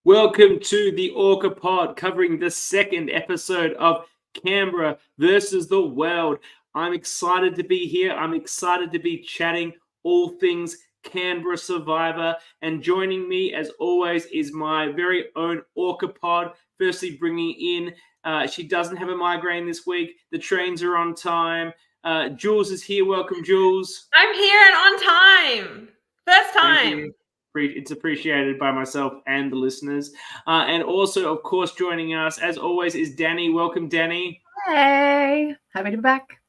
Welcome to the ORCA pod, covering the second episode of Canberra versus the world. I'm excited to be here. I'm excited to be chatting all things Canberra Survivor. And joining me, as always, is my very own ORCA pod. Firstly, bringing in, she doesn't have a migraine this week. The trains are on time. Jules is here. Welcome, Jules. I'm here and on time. First time. It's appreciated by myself and the listeners. And also, of course, joining us, as always, is Dani. Welcome, Dani. Hey, happy to be back.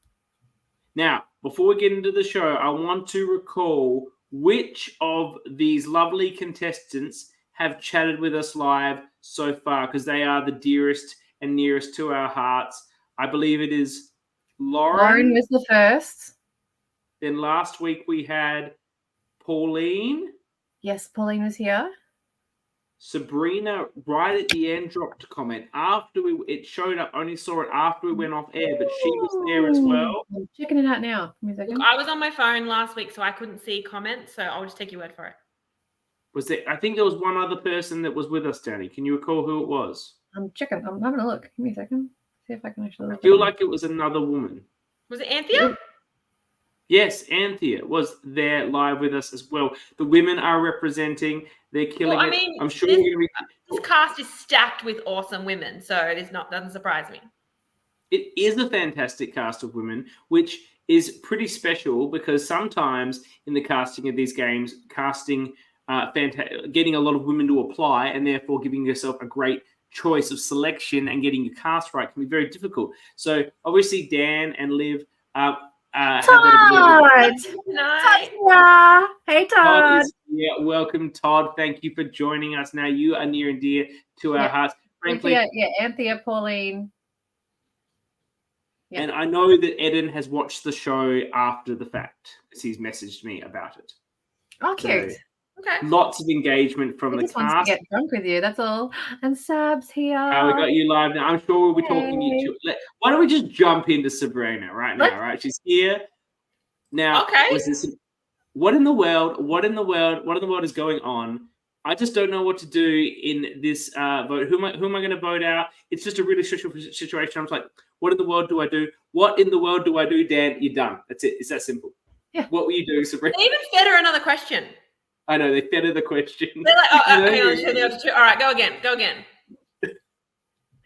Now, before we get into the show, I want to recall which of these lovely contestants have chatted with us live so far, because they are the dearest and nearest to our hearts. I believe it is Lauren. Lauren was the first. Then last week we had Pauline. Yes, Pauline was here. Sabrina, right at the end, dropped a comment. It showed up, only saw it after we went off air, but she was there as well. I'm checking it out now. Give me a second. Look, I was on my phone last week, so I couldn't see comments, so I'll just take your word for it. I think there was one other person that was with us, Dani. Can you recall who it was? I'm checking. I'm having a look. Give me a second. See if I can actually look. I feel like it was another woman. Was it Anthea? Yes, Anthea was there live with us as well. The women are representing. They're killing it. I'm sure this cast is stacked with awesome women, so it doesn't surprise me. It is a fantastic cast of women, which is pretty special because sometimes in the casting of these games, getting a lot of women to apply and therefore giving yourself a great choice of selection and getting your cast right can be very difficult. So obviously Dan and Liv Todd! Hey, Todd. Yeah, welcome, Todd. Thank you for joining us. Now you are near and dear to our hearts. Frankly, Anthea, Pauline. Yeah. And I know that Eden has watched the show after the fact, because he's messaged me about it. Oh, cute. So, okay. Lots of engagement from the cast. Wants to get drunk with you, that's all. And Sab's here. We got you live now. I'm sure we'll be talking to you too. Why don't we just jump into Sabrina right now, right? She's here. Now, what in the world is going on? I just don't know what to do in this vote. Who am I going to vote out? It's just a really stressful situation. I'm just like, what in the world do I do? What in the world do I do, Dan? You're done. That's it. It's that simple. Yeah. What were you doing, Sabrina? They even fed her another question. I know, they fed her the question. They're like, hang on, two. All right, go again.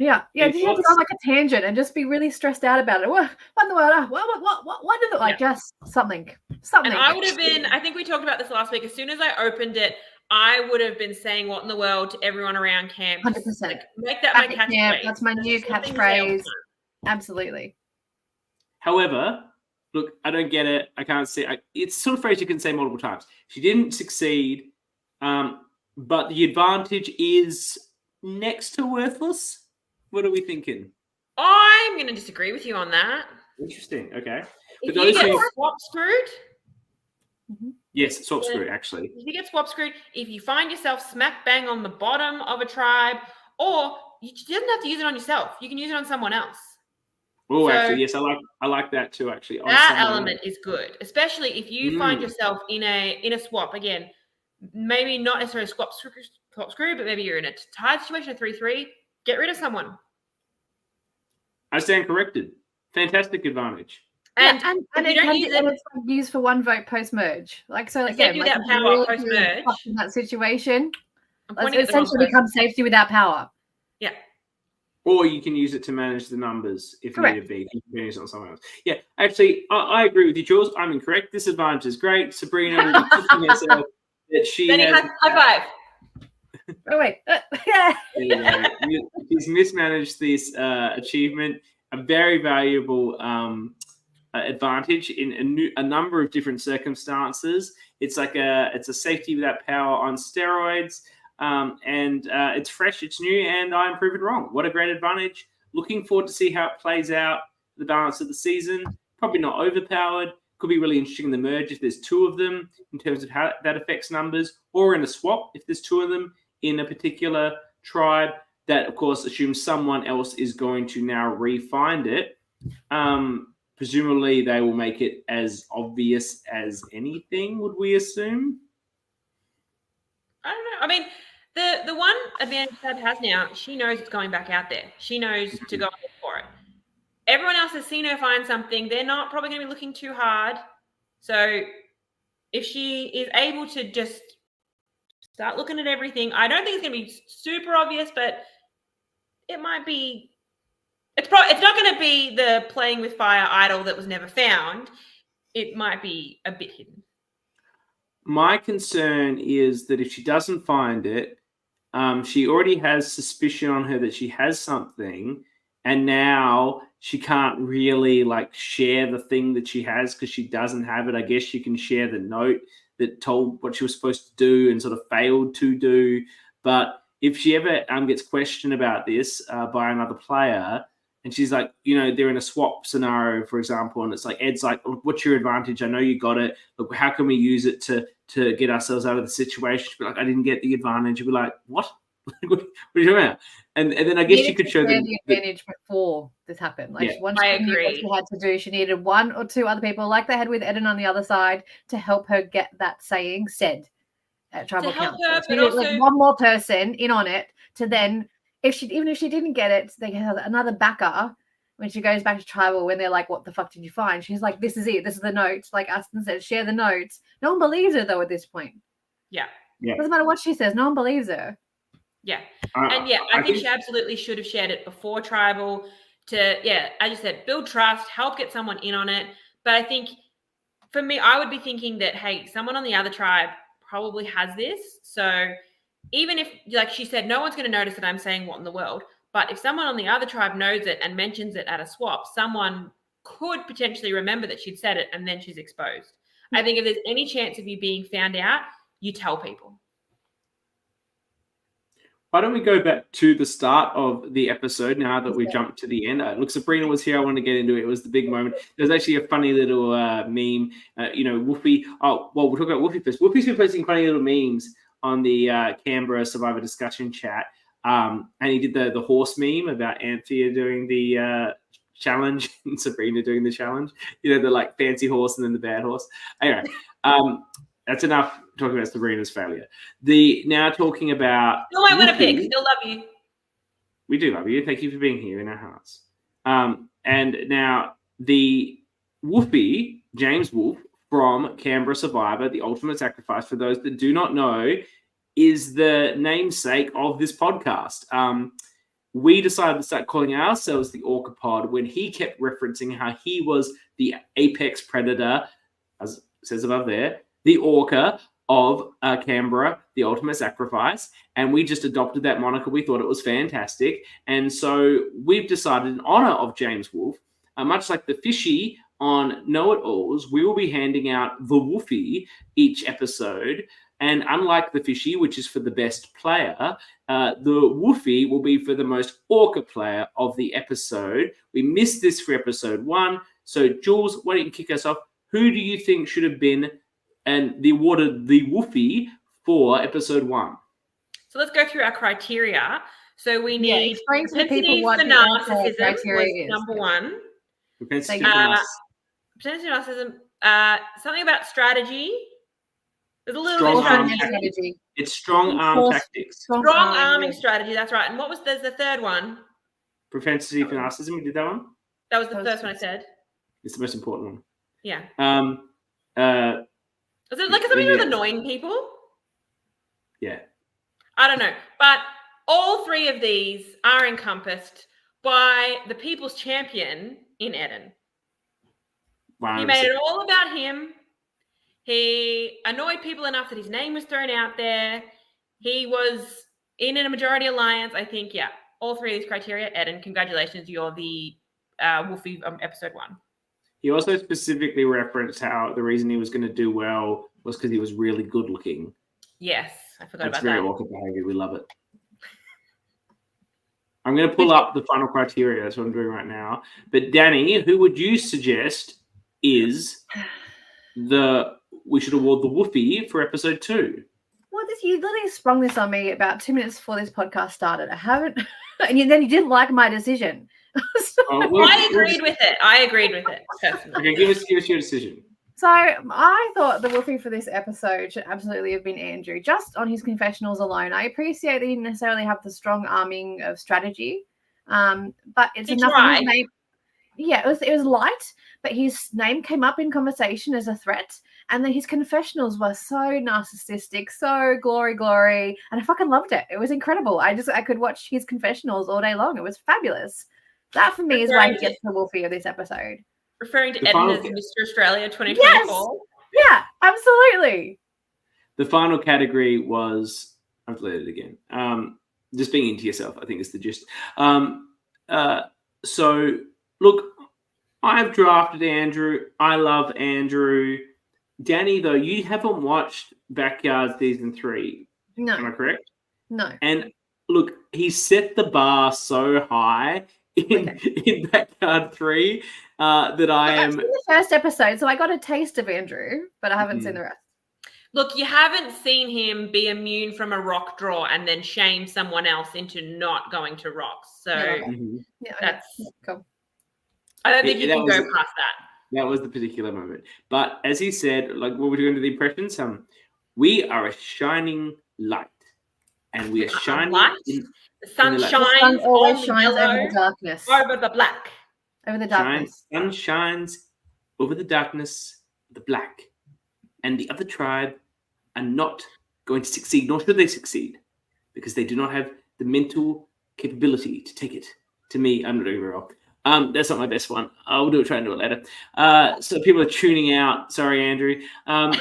Yeah. Did you have to go on like a tangent and just be really stressed out about it? What in the world? What did it like? Yeah. Just something. And I would have been, I think we talked about this last week. As soon as I opened it, I would have been saying what in the world to everyone around camp. 100%. Like, make that my catchphrase. That's my new catchphrase. Absolutely. However, look, I don't get it. I can't say. It's sort of phrase you can say multiple times. She didn't succeed, but the advantage is next to worthless. What are we thinking? I'm going to disagree with you on that. Interesting. Okay. If you get swap screwed. Mm-hmm. Yes, swap screwed, actually. If you get swap screwed, if you find yourself smack bang on the bottom of a tribe, or you don't have to use it on yourself. You can use it on someone else. Oh, actually, yes, I like that too. Actually, that element is good, especially if you find yourself in a swap again. Maybe not necessarily swap screw, but maybe you're in a tied situation, a 3-3. Get rid of someone. I stand corrected. Fantastic advantage. And it's used for one vote post merge. That power post merge in that situation. Essentially becomes safety without power. Yeah. Or you can use it to manage the numbers if need be. You can use it on someone else. Yeah, actually, I agree with you, Jules. I'm incorrect. This advantage is great. Sabrina will be kicking herself that she has... High five. Oh, wait. She's mismanaged this achievement. A very valuable advantage in a number of different circumstances. It's a safety without power on steroids. And it's fresh, it's new, and I'm proven wrong. What a great advantage. Looking forward to see how it plays out the balance of the season. Probably not overpowered. Could be really interesting in the merge if there's two of them in terms of how that affects numbers, or in a swap if there's two of them in a particular tribe. That, of course, assumes someone else is going to now re-find it. Presumably, they will make it as obvious as anything, would we assume? I don't know. I mean, The one advantage Dad has now, she knows it's going back out there. She knows to go look for it. Everyone else has seen her find something. They're not probably going to be looking too hard. So if she is able to just start looking at everything, I don't think it's going to be super obvious, but it might be. It's not going to be the playing with fire idol that was never found. It might be a bit hidden. My concern is that if she doesn't find it, she already has suspicion on her that she has something, and now she can't really share the thing that she has because she doesn't have it. I guess she can share the note that told what she was supposed to do and sort of failed to do. But if she ever gets questioned about this by another player, and she's like, they're in a swap scenario, for example, and it's like, Ed's like, what's your advantage? I know you got it. Look, how can we use it to get ourselves out of the situation? She'd be like, I didn't get the advantage. You'd be like, what? What are you talking about? And then I guess you could show them the advantage before this happened. Once I she knew what she had to do, she needed one or two other people, like they had with Eden on the other side, to help her get that saying said at tribal council. She needed one more person in on it to then, even if she didn't get it, they have another backer when she goes back to tribal. When they're like, "What the fuck did you find?" She's like, "This is it. This is the notes." Like Aston said, share the notes. No one believes her though at this point. Yeah. Doesn't matter what she says. No one believes her. Yeah. I think she absolutely should have shared it before tribal to, as you said, build trust, help get someone in on it. But I think for me, I would be thinking that, hey, someone on the other tribe probably has this. So even if, like she said, no one's going to notice that I'm saying what in the world. But if someone on the other tribe knows it and mentions it at a swap, someone could potentially remember that she'd said it and then she's exposed. I think if there's any chance of you being found out, you tell people. Why don't we go back to the start of the episode now that we jumped to the end? Look, Sabrina was here. I wanted to get into it. It was the big moment. There's actually a funny little meme. Woofy. Oh, well, we'll talk about Woofy first. Woofy's been posting funny little memes on the Canberra Survivor discussion chat. And he did the horse meme about Anthea doing the challenge and Sabrina doing the challenge. The fancy horse and then the bad horse. Anyway, that's enough talking about Sabrina's failure. Now talking about... Still might win a pick. Still love you. We do love you. Thank you for being here in our hearts. And now the Woofy, James Wolf, from Canberra Survivor, The Ultimate Sacrifice, for those that do not know, is the namesake of this podcast. We decided to start calling ourselves the Orca Pod when he kept referencing how he was the apex predator, as it says above there, the Orca of Canberra, The Ultimate Sacrifice, and we just adopted that moniker. We thought it was fantastic, and so we've decided in honor of James Wolf, much like the fishy on Know-It-Alls, we will be handing out the Woofy each episode, and unlike the fishy, which is for the best player, the Woofy will be for the most Orca player of the episode. We missed this for episode 1, so Jules, why don't you kick us off? Who do you think should have been and awarded the Woofy for episode 1? So let's go through our criteria. So we need propensity for narcissism was number 1. Propensity for narcissism. Propensity for narcissism. Something about strategy. There's a little bit of strategy. It's strong arm tactics. Strong arming strategy. That's right. And there's the third one? Propensity for narcissism. We did that one? That was the first one I said. It's the most important one. Yeah. Is it something with annoying people? Yeah. I don't know. But all 3 of these are encompassed by the people's champion in Eden. 100%. He made it all about him. He annoyed people enough that his name was thrown out there. He was in a majority alliance. I think, all 3 of these criteria. Eden, congratulations. You're the Woofy of episode 1. He also specifically referenced how the reason he was going to do well was because he was really good looking. Yes, I forgot about that. That's very Orca behavior. We love it. I'm going to pull up the final criteria. That's what I'm doing right now. But Dani, who would you suggest is we should award the Woofy for episode 2? Well, you literally sprung this on me about 2 minutes before this podcast started. I haven't, and then you didn't like my decision. I agreed with it. Personally. Okay, give us your decision. So I thought the Wolfie for this episode should absolutely have been Andrew, just on his confessionals alone. I appreciate that he didn't necessarily have the strong arming of strategy, but it's enough of his name. Yeah, it was light, but his name came up in conversation as a threat, and then his confessionals were so narcissistic, so glory, and I fucking loved it. It was incredible. I could watch his confessionals all day long. It was fabulous. That for me is why he gets the Wolfie of this episode. Referring to Eden as Mr. Australia 2024. Yes! Yeah, absolutely. The final category was, I've deleted it again. Just being into yourself, I think is the gist. So look, I've drafted Andrew. I love Andrew. Dani, though, you haven't watched Backyard Season 3. No. Am I correct? No. And look, he set the bar so high in Backyard 3 that I've seen the first episode, so I got a taste of Andrew, but I haven't seen the rest. Look, you haven't seen him be immune from a rock draw and then shame someone else into not going to rocks. So that's cool. I don't think you can go past that. That was the particular moment. But as he said, like what we're doing to the impressions, we are a shining light. And we are shining. The sun shines. The sun always shines over the darkness. Over the black. Over the darkness. Sun shines over the darkness, the black. And the other tribe are not going to succeed, nor should they succeed, because they do not have the mental capability to take it. To me, I'm not doing very well. That's not my best one. I'll try and do it later. So people are tuning out. Sorry, Andrew. I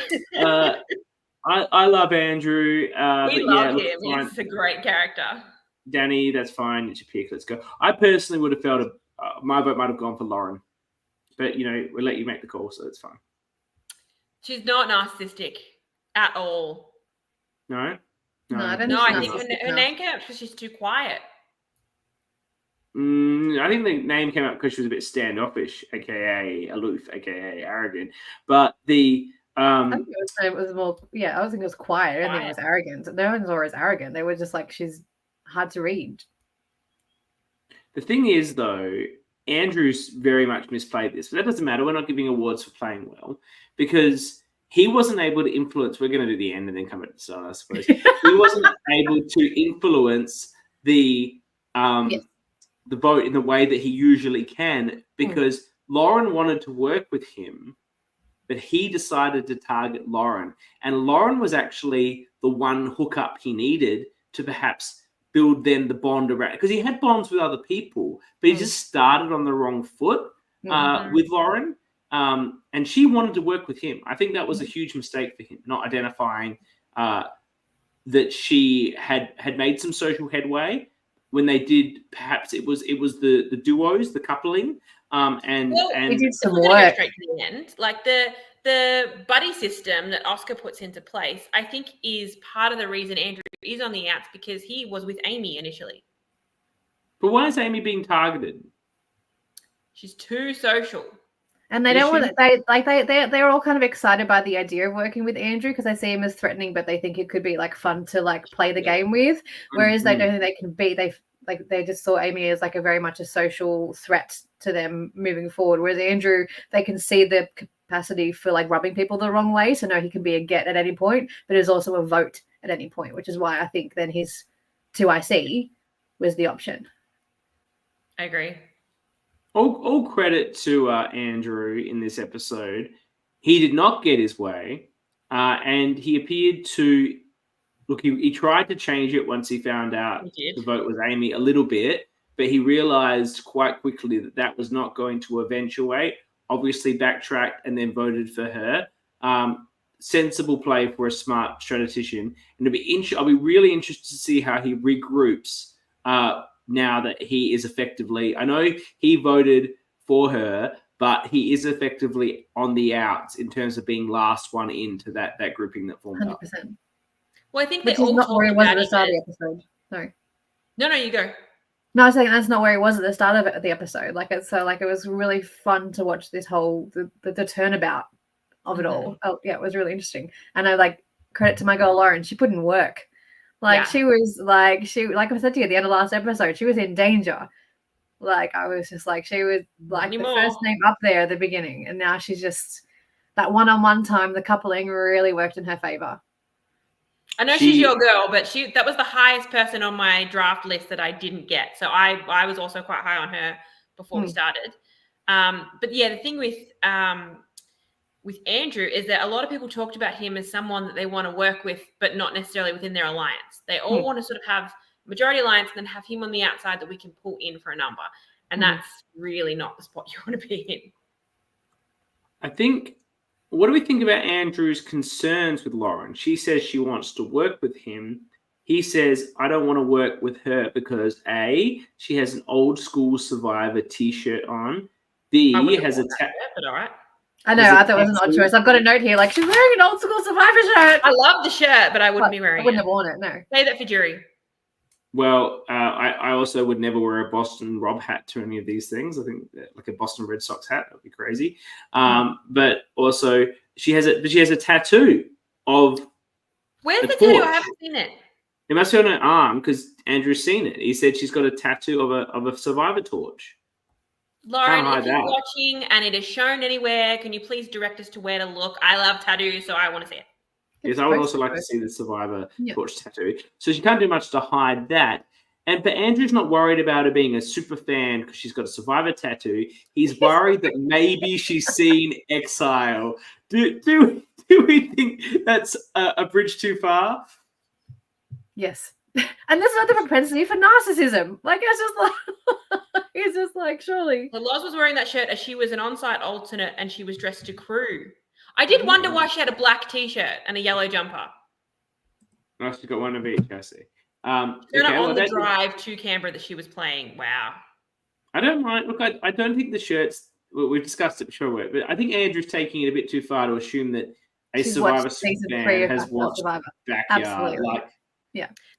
love Andrew. We love him. He's a great character. Dani, that's fine. It's your pick. Let's go. I personally would have felt my vote might have gone for Lauren, but we'll let you make the call, so it's fine. She's not narcissistic at all. No, I don't know. I think her name came up because she's too quiet. I think the name came up because she was a bit standoffish, aka aloof, aka arrogant. But I think it was more. Yeah, I was thinking it was quiet. I don't think it was arrogant. No one's always arrogant. They were just like, she's hard to read. The thing is, though, Andrew's very much misplayed this, but that doesn't matter. We're not giving awards for playing well because he wasn't able to influence. We're going to do the end and then come at the start, I suppose. He wasn't able to influence the vote in the way that he usually can because Lauren wanted to work with him, but he decided to target Lauren. And Lauren was actually the one hookup he needed to perhaps build then the bond around, because he had bonds with other people, but he just started on the wrong foot with Lauren. And she wanted to work with him. I think that was a huge mistake for him, not identifying that she had made some social headway. When they did, perhaps it was the duos, the coupling, and he did some work. Straight to the end, like the buddy system that Oscar puts into place, I think is part of the reason Andrew is on the outs, because he was with Amy initially. But why is Amy being targeted? She's too social. And they don't want they're all kind of excited by the idea of working with Andrew because they see him as threatening, but they think it could be like fun to like play the game with. Whereas they don't think they can be. They just saw Amy as like a very much a social threat to them moving forward. Whereas Andrew, they can see the capacity for like rubbing people the wrong way. So no, he can be a get at any point, but is also a vote at any point, which is why I think then his 2IC was the option. I agree. All credit to Andrew in this episode. He did not get his way, and he appeared to look. He tried to change it once he found out the vote was Amy a little bit, but he realized quite quickly that was not going to eventuate. Obviously, backtracked and then voted for her. Sensible play for a smart strategician, and I'll be really interested to see how he regroups. Now that he is effectively, I know he voted for her, but he is effectively on the outs in terms of being last one into that grouping that formed 100%. Up. Well, I think that's not where he was at the start of the episode. Sorry. No, you go. No, I was saying that's not where he was at the start of the episode. It was really fun to watch this whole the turnabout of it all. Oh yeah, it was really interesting. And I credit to my girl Lauren. She put in work. She was like I said to you at the end of last episode, she was in danger. I was just she was the first name up there at the beginning, and now she's just that one-on-one time, the coupling really worked in her favor. I know she's your girl, but that was the highest person on my draft list that I didn't get. So I was also quite high on her before we started. But yeah, the thing with Andrew is that a lot of people talked about him as someone that they want to work with, but not necessarily within their alliance. They all want to sort of have majority alliance and then have him on the outside that we can pull in for a number. And that's really not the spot you want to be in. I think, what do we think about Andrew's concerns with Lauren? She says she wants to work with him. He says, I don't want to work with her because A, she has an old school Survivor t-shirt on. B, has a but all right. I know, I thought it was an odd choice. I've got a note here, like, she's wearing an old school Survivor shirt. I love the shirt, but I wouldn't be wearing it. I wouldn't have worn it, no. Say that for jury. Well, I also would never wear a Boston Rob hat to any of these things. I think like a Boston Red Sox hat would be crazy. But also she has a tattoo of. Where's the tattoo? I haven't seen it. It must be on her arm because Andrew's seen it. He said she's got a tattoo of a Survivor torch. Lauren, if you're watching and it is shown anywhere, can you please direct us to where to look? I love tattoos, so I want to see it. Yes, I would also like to see the Survivor torch tattoo. So she can't do much to hide that. But Andrew's not worried about her being a super fan because she's got a Survivor tattoo. He's worried that maybe she's seen Exile. Do we think that's a bridge too far? Yes. And there's another propensity for narcissism. Like, it's just like, he's just like, surely. Well, Loz was wearing that shirt as she was an on-site alternate and she was dressed to crew. I did wonder why she had a black t-shirt and a yellow jumper. No, she's got one of each, I see. On the drive to Canberra that she was playing. Wow. I don't mind. Look, I don't think the shirts, we've discussed it before, but I think Andrew's taking it a bit too far to assume that a Survivor fan has watched Backyard. Absolutely.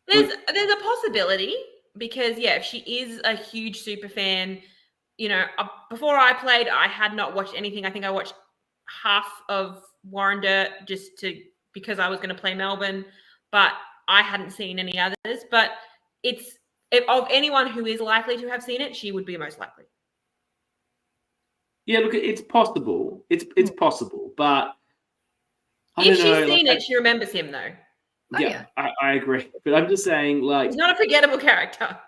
There's a possibility because, if she is a huge super fan, before I played, I had not watched anything. I think I watched half of Warrender because I was going to play Melbourne, but I hadn't seen any others. But of anyone who is likely to have seen it, she would be most likely. Yeah, look, it's possible. It's possible, but if she's seen it, she remembers him though. Yeah, I agree. But I'm just saying, like, he's not a forgettable character.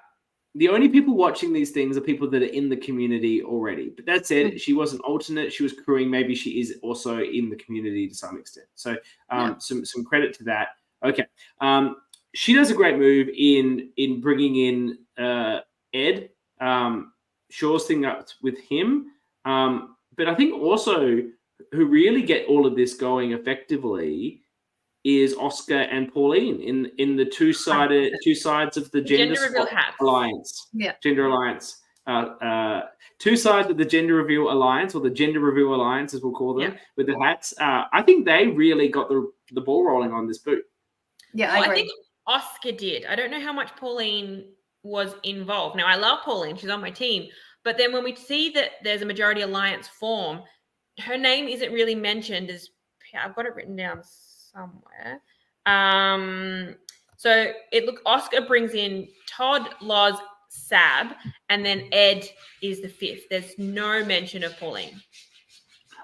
The only people watching these things are people that are in the community already. But that said, she was an alternate. She was crewing. Maybe she is also in the community to some extent. So some credit to that. Okay. She does a great move in bringing in Ed. Shaw's thing up with him. But I think also who really get all of this going effectively is Oscar and Pauline in the two sides of the gender reveal alliance. Yeah. Gender alliance. Two sides of the gender reveal alliance, or the gender reveal alliance, as we'll call them, with the hats. I think they really got the ball rolling on this boot. Yeah, I agree. think Oscar did. I don't know how much Pauline was involved. Now, I love Pauline. She's on my team. But then when we see that there's a majority alliance form, her name isn't really mentioned as I've got it written down somewhere. So Oscar brings in Todd, Loz, Sab, and then Ed is the fifth. There's no mention of Pauline.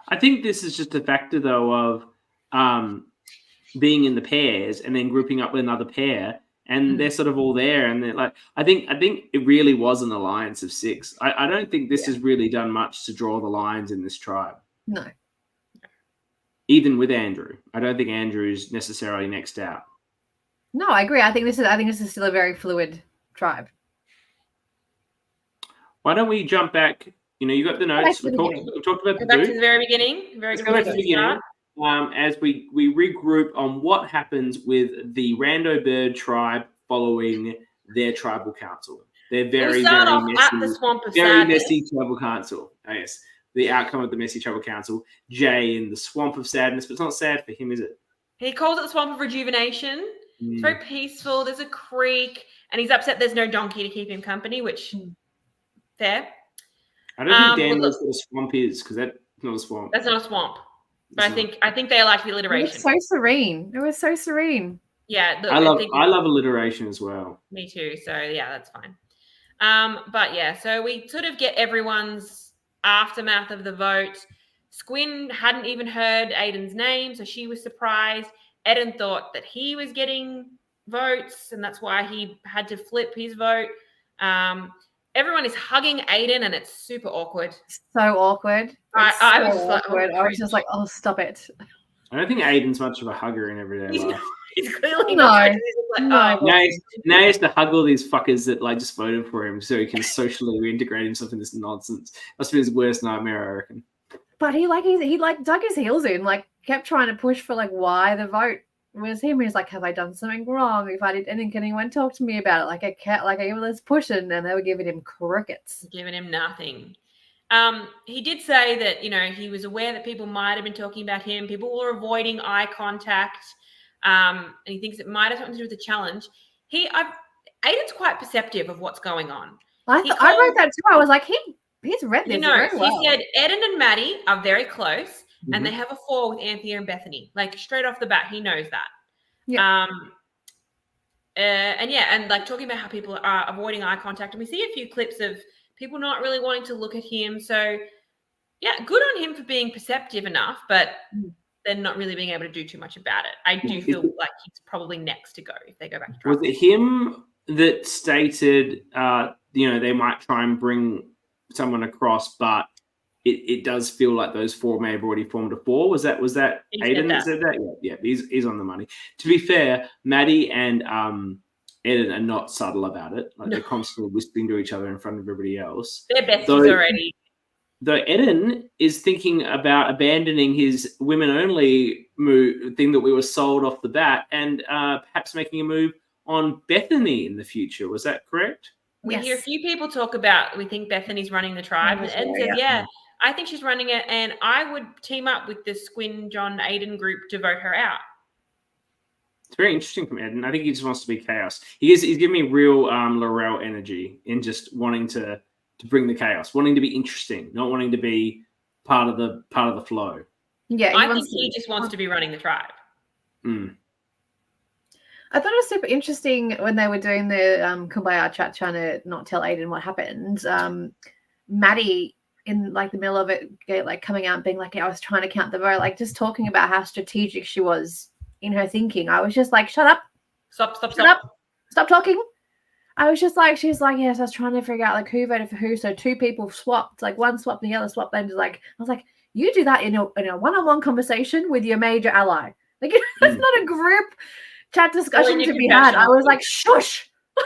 I think this is just a factor, though, of being in the pairs and then grouping up with another pair, and they're sort of all there. And they're like, I think it really was an alliance of 6. I don't think this has really done much to draw the lines in this tribe. No. Even with Andrew, I don't think Andrew's necessarily next out. No, I agree. I think this is still a very fluid tribe. Why don't we jump back? You got the notes. We talked about the back to the very beginning. Let's go back to the beginning. As we regroup on what happens with the Rando Bird tribe following their tribal council. They're very, very messy. At the Swamp of very Sadness. messy tribal council. Oh, yes. The outcome of the messy tribal council. Jay in the Swamp of Sadness, but it's not sad for him, is it? He calls it the Swamp of Rejuvenation. It's very peaceful. There's a creek, and he's upset there's no donkey to keep him company, which fair. I don't think Dan knows what a swamp is, because that's not a swamp. That's not a swamp. But I think they like the alliteration. It was so serene. It was so serene. Yeah, I love alliteration as well. Me too. So yeah, that's fine. But yeah, so we sort of get everyone's aftermath of the vote. Squin hadn't even heard Aiden's name, so she was surprised. Eden thought that he was getting votes, and that's why he had to flip his vote. Everyone is hugging Aiden, and it's super awkward. So awkward. I was like, I was just like, oh, stop it. I don't think Aiden's much of a hugger in everyday life. He's clearly not. Now he has to hug all these fuckers that like just voted for him so he can socially reintegrate himself in this nonsense. Must be his worst nightmare, I reckon. But he dug his heels in, like kept trying to push for like why the vote was him. He's like, have I done something wrong? If I did, and can anyone talk to me about it? Like a cat, like I was pushing, and they were giving him crickets, giving him nothing. He did say that, you know, he was aware that people might have been talking about him. People were avoiding eye contact. And he thinks it might have something to do with the challenge. Aiden's quite perceptive of what's going on. I wrote that too. I was like, he's read this very well. He said Eden and Maddie are very close, and they have a 4 with Anthea and Bethany. Like straight off the bat, he knows that. Yeah. And like talking about how people are avoiding eye contact, and we see a few clips of people not really wanting to look at him. So yeah, good on him for being perceptive enough, but then not really being able to do too much about it. I do feel like he's probably next to go if they go back to trial. Was it him that stated, they might try and bring someone across, but it does feel like those 4 may have already formed a 4? Was that Aiden that said that? Yeah, he's on the money. To be fair, Maddie and Eden are not subtle about it. Like they're constantly whispering to each other in front of everybody else. They're besties already. Though Eden is thinking about abandoning his women-only thing that we were sold off the bat and perhaps making a move on Bethany in the future. Was that correct? We hear a few people talk about, we think Bethany's running the tribe. And Eden says, I think she's running it, and I would team up with the Squin, John, Aiden group to vote her out. It's very interesting from Eden. I think he just wants to be chaos. He's giving me real Laurel energy in just wanting to bring the chaos, wanting to be interesting, not wanting to be part of the flow. Yeah, I think he just wants to be running the tribe. I thought it was super interesting when they were doing the Kumbaya chat, trying to not tell Aiden what happened. Maddie, in like the middle of it, like coming out and being like, I was trying to count the vote, like just talking about how strategic she was in her thinking. I was just like, shut up. Stop Talking. I was just like, she's like, yes, I was trying to figure out like who voted for who. So 2 people swapped, like one swapped and the other swapped. And I was like, you do that in a one-on-one conversation with your major ally. Like that's not a group chat discussion to be had. I was like, shush. I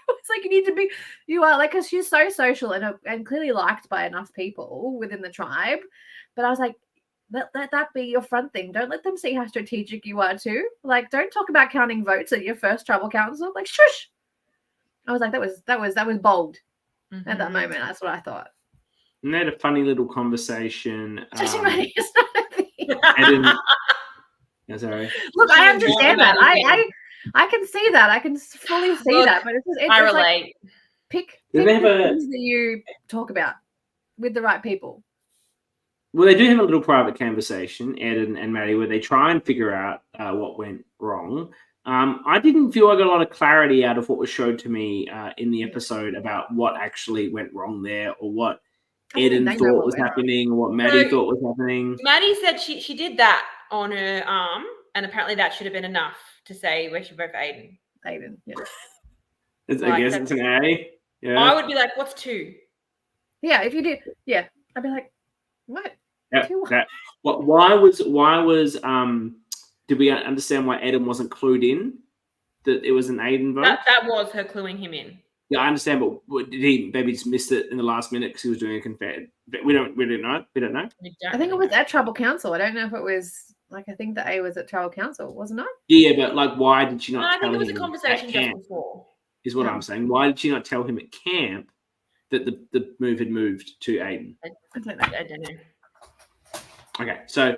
was like, you are like, because she's so social and clearly liked by enough people within the tribe. But I was like, let that be your front thing. Don't let them see how strategic you are too. Like, don't talk about counting votes at your first tribal council. Like, shush. I was like, that was bold at that moment. That's what I thought. And they had a funny little conversation. Sorry. Look, I understand that. I can see that. I can fully see that. But it's I relate. Like, pick things that you talk about with the right people. Well, they do have a little private conversation, Ed and Maddie, where they try and figure out what went wrong. I didn't feel I got a lot of clarity out of what was showed to me in the episode about what actually went wrong there, or what Eden thought was happening, or what Maddie thought was happening. Maddie said she did that on her arm, and apparently that should have been enough to say we should vote for Aiden. Yeah. I guess it's an A. Yeah. I would be like, what's 2? Yeah, if you did, yeah, I'd be like, what? Why was did we understand why Eden wasn't clued in that it was an Aiden vote? That was her cluing him in. Yeah, I understand, but did he maybe just missed it in the last minute because he was doing a confed? We don't know. I think it was at tribal council. I don't know if it was like, I think the A was at tribal council, wasn't it? Yeah, but like, why did she not? I think it was a conversation just before. Is what I'm saying. Why did she not tell him at camp that the move had moved to Aiden? I don't know. Okay, so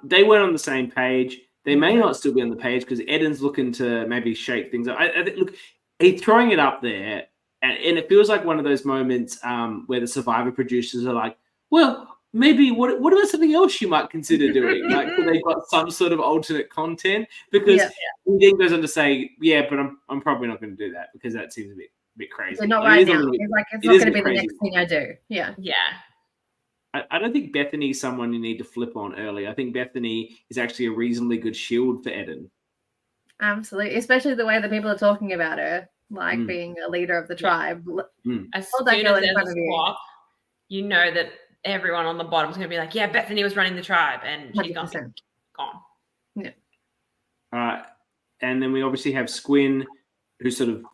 they weren't on the same page. They may not still be on the page because Eden's looking to maybe shake things up. I think, look, he's throwing it up there, and it feels like one of those moments where the Survivor producers are like, well, maybe what about something else you might consider doing? Like, so they've got some sort of alternate content, because he then goes on to say, but I'm probably not going to do that because that seems a bit crazy. So not right now. It's like, it's not going to be the next thing I do. Yeah. I don't think Bethany is someone you need to flip on early. I think Bethany is actually a reasonably good shield for Eden. Absolutely, especially the way that people are talking about her, like being a leader of the tribe. As soon as there's a swap, you know that everyone on the bottom is going to be like, yeah, Bethany was running the tribe, and she's gone. Yeah. And then we obviously have Squin, who sort of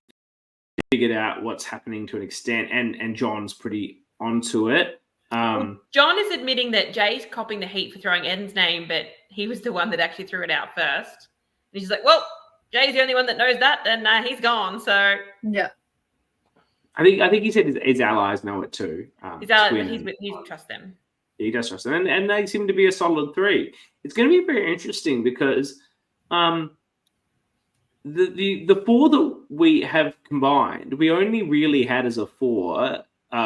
figured out what's happening to an extent, and John's pretty onto it. John is admitting that Jay's copping the heat for throwing Eden's name, but he was the one that actually threw it out first. And he's like, well, Jay's the only one that knows that, and he's gone. So yeah, I think he said his allies know it too. His allies, he trusts them. He does trust them, and they seem to be a solid 3. It's going to be very interesting because the 4 that we have combined, we only really had as a 4.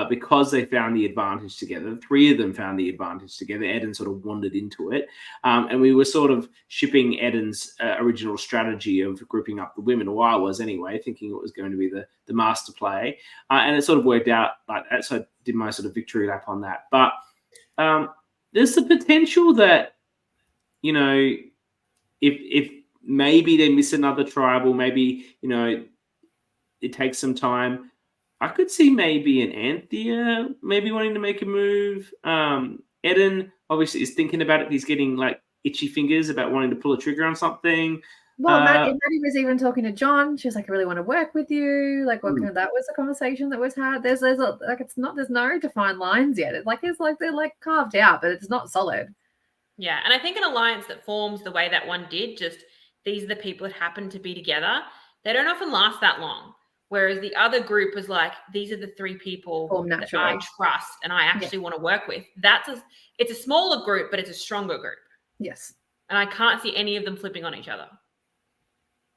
Because they found the advantage together. 3 of them found the advantage together. Eden sort of wandered into it. And we were sort of shipping Eden's original strategy of grouping up the women, or I was anyway, thinking it was going to be the master play. And it sort of worked out like that. So I did my sort of victory lap on that. But there's the potential that, you know, if maybe they miss another tribal, maybe, you know, it takes some time. I could see maybe an Anthea maybe wanting to make a move. Eden obviously is thinking about it. He's getting like itchy fingers about wanting to pull a trigger on something. Well, Maddie was even talking to John. She was like, I really want to work with you. Like, what kind of, that was a conversation that was had. There's there's no defined lines yet. It's like they're like carved out, but it's not solid. Yeah, and I think an alliance that forms the way that one did, just these are the people that happen to be together, they don't often last that long. Whereas the other group was like, these are the 3 people that I trust and I actually want to work with. It's a smaller group, but it's a stronger group. Yes. And I can't see any of them flipping on each other.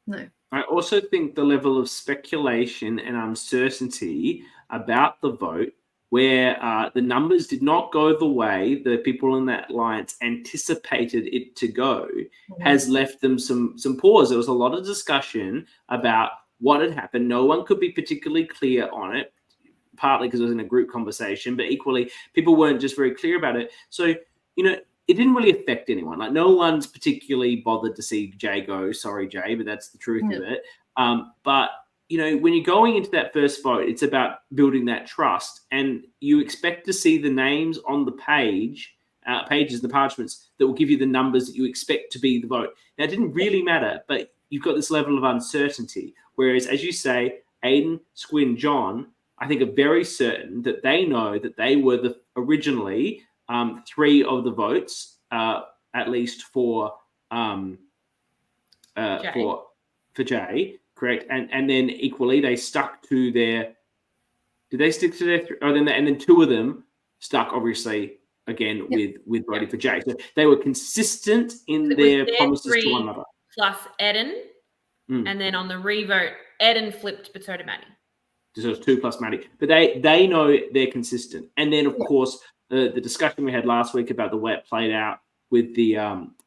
No. I also think the level of speculation and uncertainty about the vote, where the numbers did not go the way the people in that alliance anticipated it to go, has left them some pause. There was a lot of discussion about what had happened. No one could be particularly clear on it, partly because it was in a group conversation, but equally people weren't just very clear about it. So, you know, it didn't really affect anyone. Like, no one's particularly bothered to see Jay go. Sorry, Jay, but that's the truth of it. But, you know, when you're going into that first vote, it's about building that trust, and you expect to see the names on the pages, the parchments that will give you the numbers that you expect to be the vote. Now, it didn't really matter, but you've got this level of uncertainty. Whereas, as you say, Aiden, Squin, John, I think are very certain that they know that they were originally 3 of the votes, at least for Jay, correct? And then equally they stuck to their. Did they stick to their? And then 2 of them stuck, obviously, again with voting for Jay. So they were consistent in their promises to one another. Plus Eden. And then on the revote, Eden flipped, but so did Maddie. So it was 2 plus Maddie. But they know they're consistent. And then, of course, the discussion we had last week about the way it played out with the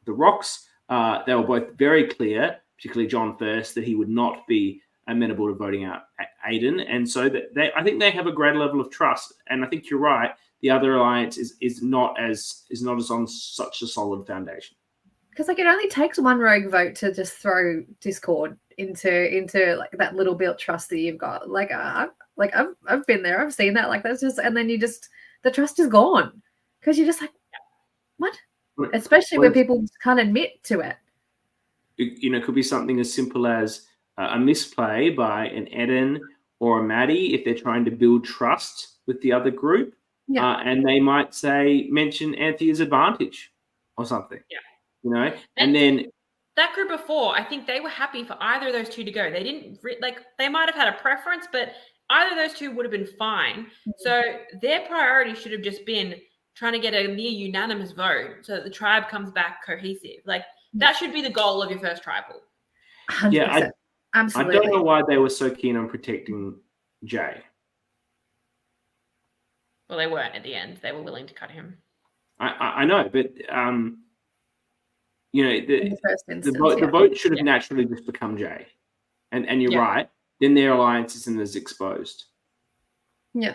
rocks, they were both very clear, particularly John first, that he would not be amenable to voting out Aiden. And so I think they have a greater level of trust. And I think you're right. The other alliance is not as on such a solid foundation. Because like it only takes one rogue vote to just throw discord into like that little built trust that you've got. I've been there, I've seen that. Like that's just, and then the trust is gone because you're just like, what? Especially when people can't admit to it. You know, it could be something as simple as a misplay by an Eden or a Maddie if they're trying to build trust with the other group, and they might mention Anthea's advantage or something. Yeah. You know, and then that group of 4, I think they were happy for either of those 2 to go. They didn't they might have had a preference, but either of those 2 would have been fine. So their priority should have just been trying to get a near unanimous vote so that the tribe comes back cohesive. Like that should be the goal of your first tribal. 100%. Yeah, absolutely. I don't know why they were so keen on protecting Jay. Well, they weren't at the end. They were willing to cut him. I know, but you know, the vote should have naturally just become Jay. And you're right. Then their alliance isn't as exposed. Yeah.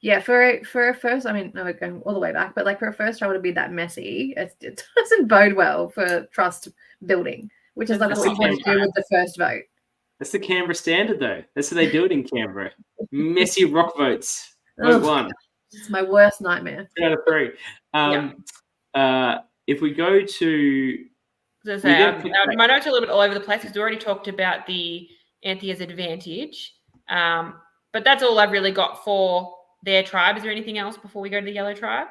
Yeah, for a first, I mean, no, we're going all the way back, but like for a first trial to be that messy, it doesn't bode well for trust building, which is like what you want to do with the first vote. That's the Canberra standard, though. That's how they do it in Canberra. Messy rock votes. Vote one. It's my worst nightmare. 2 out of 3. If we go to... my notes are a little bit all over the place because we already talked about the Anthea's advantage. But that's all I've really got for their tribe. Is there anything else before we go to the yellow tribe?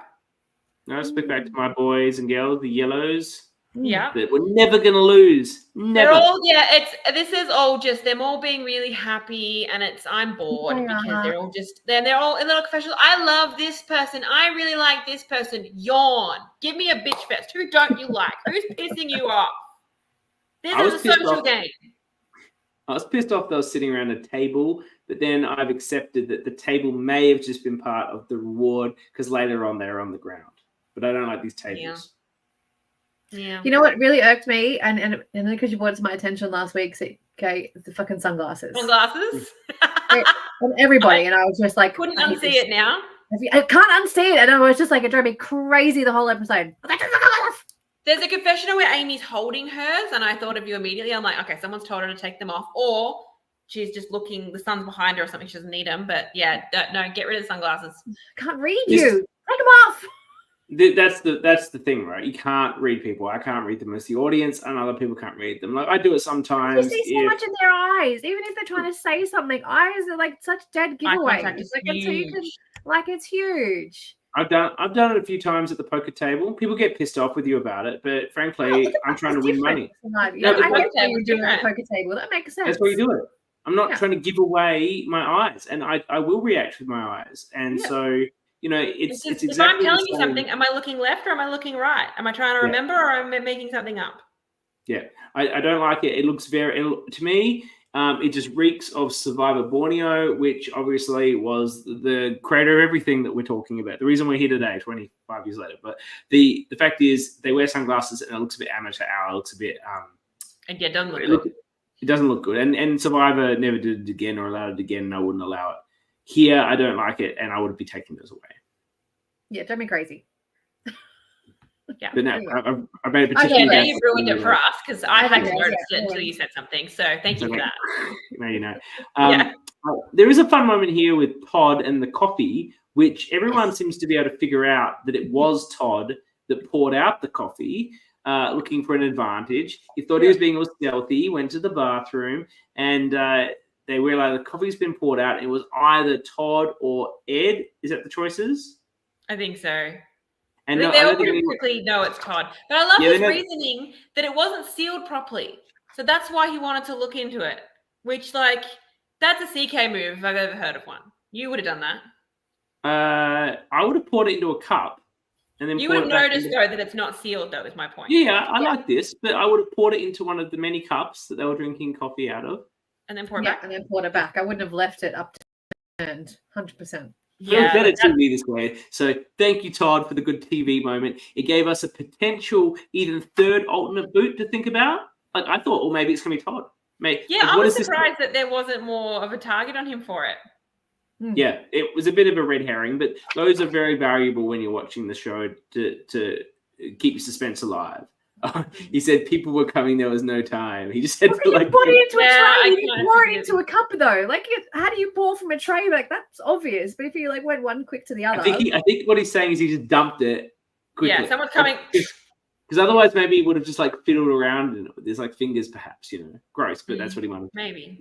No, speak back to my boys and girls, the yellows. Yeah. That we're never going to lose. Never. This is all just them all being really happy, and I'm bored because they're all just, they're all in little confessionals. I love this person. I really like this person. Yawn. Give me a bitch fest. Who don't you like? Who's pissing you off? This is a social game. I was pissed off that I was sitting around a table, but then I've accepted that the table may have just been part of the reward because later on they're on the ground. But I don't like these tables. Yeah. You know what really irked me, and because you brought it to my attention last week, okay, the fucking sunglasses. Sunglasses? On everybody, and I was just like, couldn't unsee it now. I can't unsee it, and I was just like, it drove me crazy the whole episode. There's a confessional where Amy's holding hers, and I thought of you immediately. I'm like, okay, someone's told her to take them off, or she's just looking, the sun's behind her or something, she doesn't need them. But yeah, no, get rid of the sunglasses. Can't read you. Take them off. That's the thing, right? You can't read people. I can't read them as the audience, and other people can't read them. Like I do it sometimes. You see so much in their eyes, even if they're trying to say something. Eyes are like such dead giveaways. It's huge. I've done it a few times at the poker table. People get pissed off with you about it, but frankly, I'm trying to win money. I get what you're doing at the poker table. That makes sense. That's why you do it. I'm not trying to give away my eyes, and I will react with my eyes, and so. It's exactly. If I'm telling you something, am I looking left or am I looking right? Am I trying to remember or am I making something up? Yeah, I don't like it. It looks to me, it just reeks of Survivor Borneo, which obviously was the creator of everything that we're talking about. The reason we're here today, 25 years later. But the fact is, they wear sunglasses and it looks a bit amateur hour. It looks a bit. And yeah, it doesn't look good. It doesn't look good. And Survivor never did it again or allowed it again, and I wouldn't allow it. Here, I don't like it, and I would be taking those away. Yeah, drive me crazy. Yeah. But no, I made a petition. Okay, now you've ruined it for us because I hadn't noticed it until you said something. So thank you for that. There is a fun moment here with Todd and the coffee, which everyone seems to be able to figure out that it was Todd that poured out the coffee, looking for an advantage. He thought he was being all stealthy, went to the bathroom, and they realized the coffee's been poured out. And it was either Todd or Ed. Is that the choices? I think so. And they all pretty quickly know it's Todd. But I love his reasoning that it wasn't sealed properly. So that's why he wanted to look into it, which, that's a CK move if I've ever heard of one. You would have done that. I would have poured it into a cup. And then you would have noticed, though, that it's not sealed, though, is my point. Yeah, I like this, but I would have poured it into one of the many cups that they were drinking coffee out of. And then pour it back. And then poured it back. I wouldn't have left it up to 100%. Yeah, better TV this way. So thank you, Todd, for the good TV moment. It gave us a potential even third alternate boot to think about. I thought, maybe it's going to be Todd. I was surprised that there wasn't more of a target on him for it. Yeah, it was a bit of a red herring, but those are very valuable when you're watching the show to keep suspense alive. He said people were coming. There was no time. He just said, pour it into a tray. You pour it into a cup, though. How do you pour from a tray? That's obvious. But if you went one quick to the other, I think what he's saying is he just dumped it quickly. Yeah, someone's coming. Because otherwise, maybe he would have just fiddled around in it. There's fingers, perhaps. Gross, but that's what he wanted. Maybe.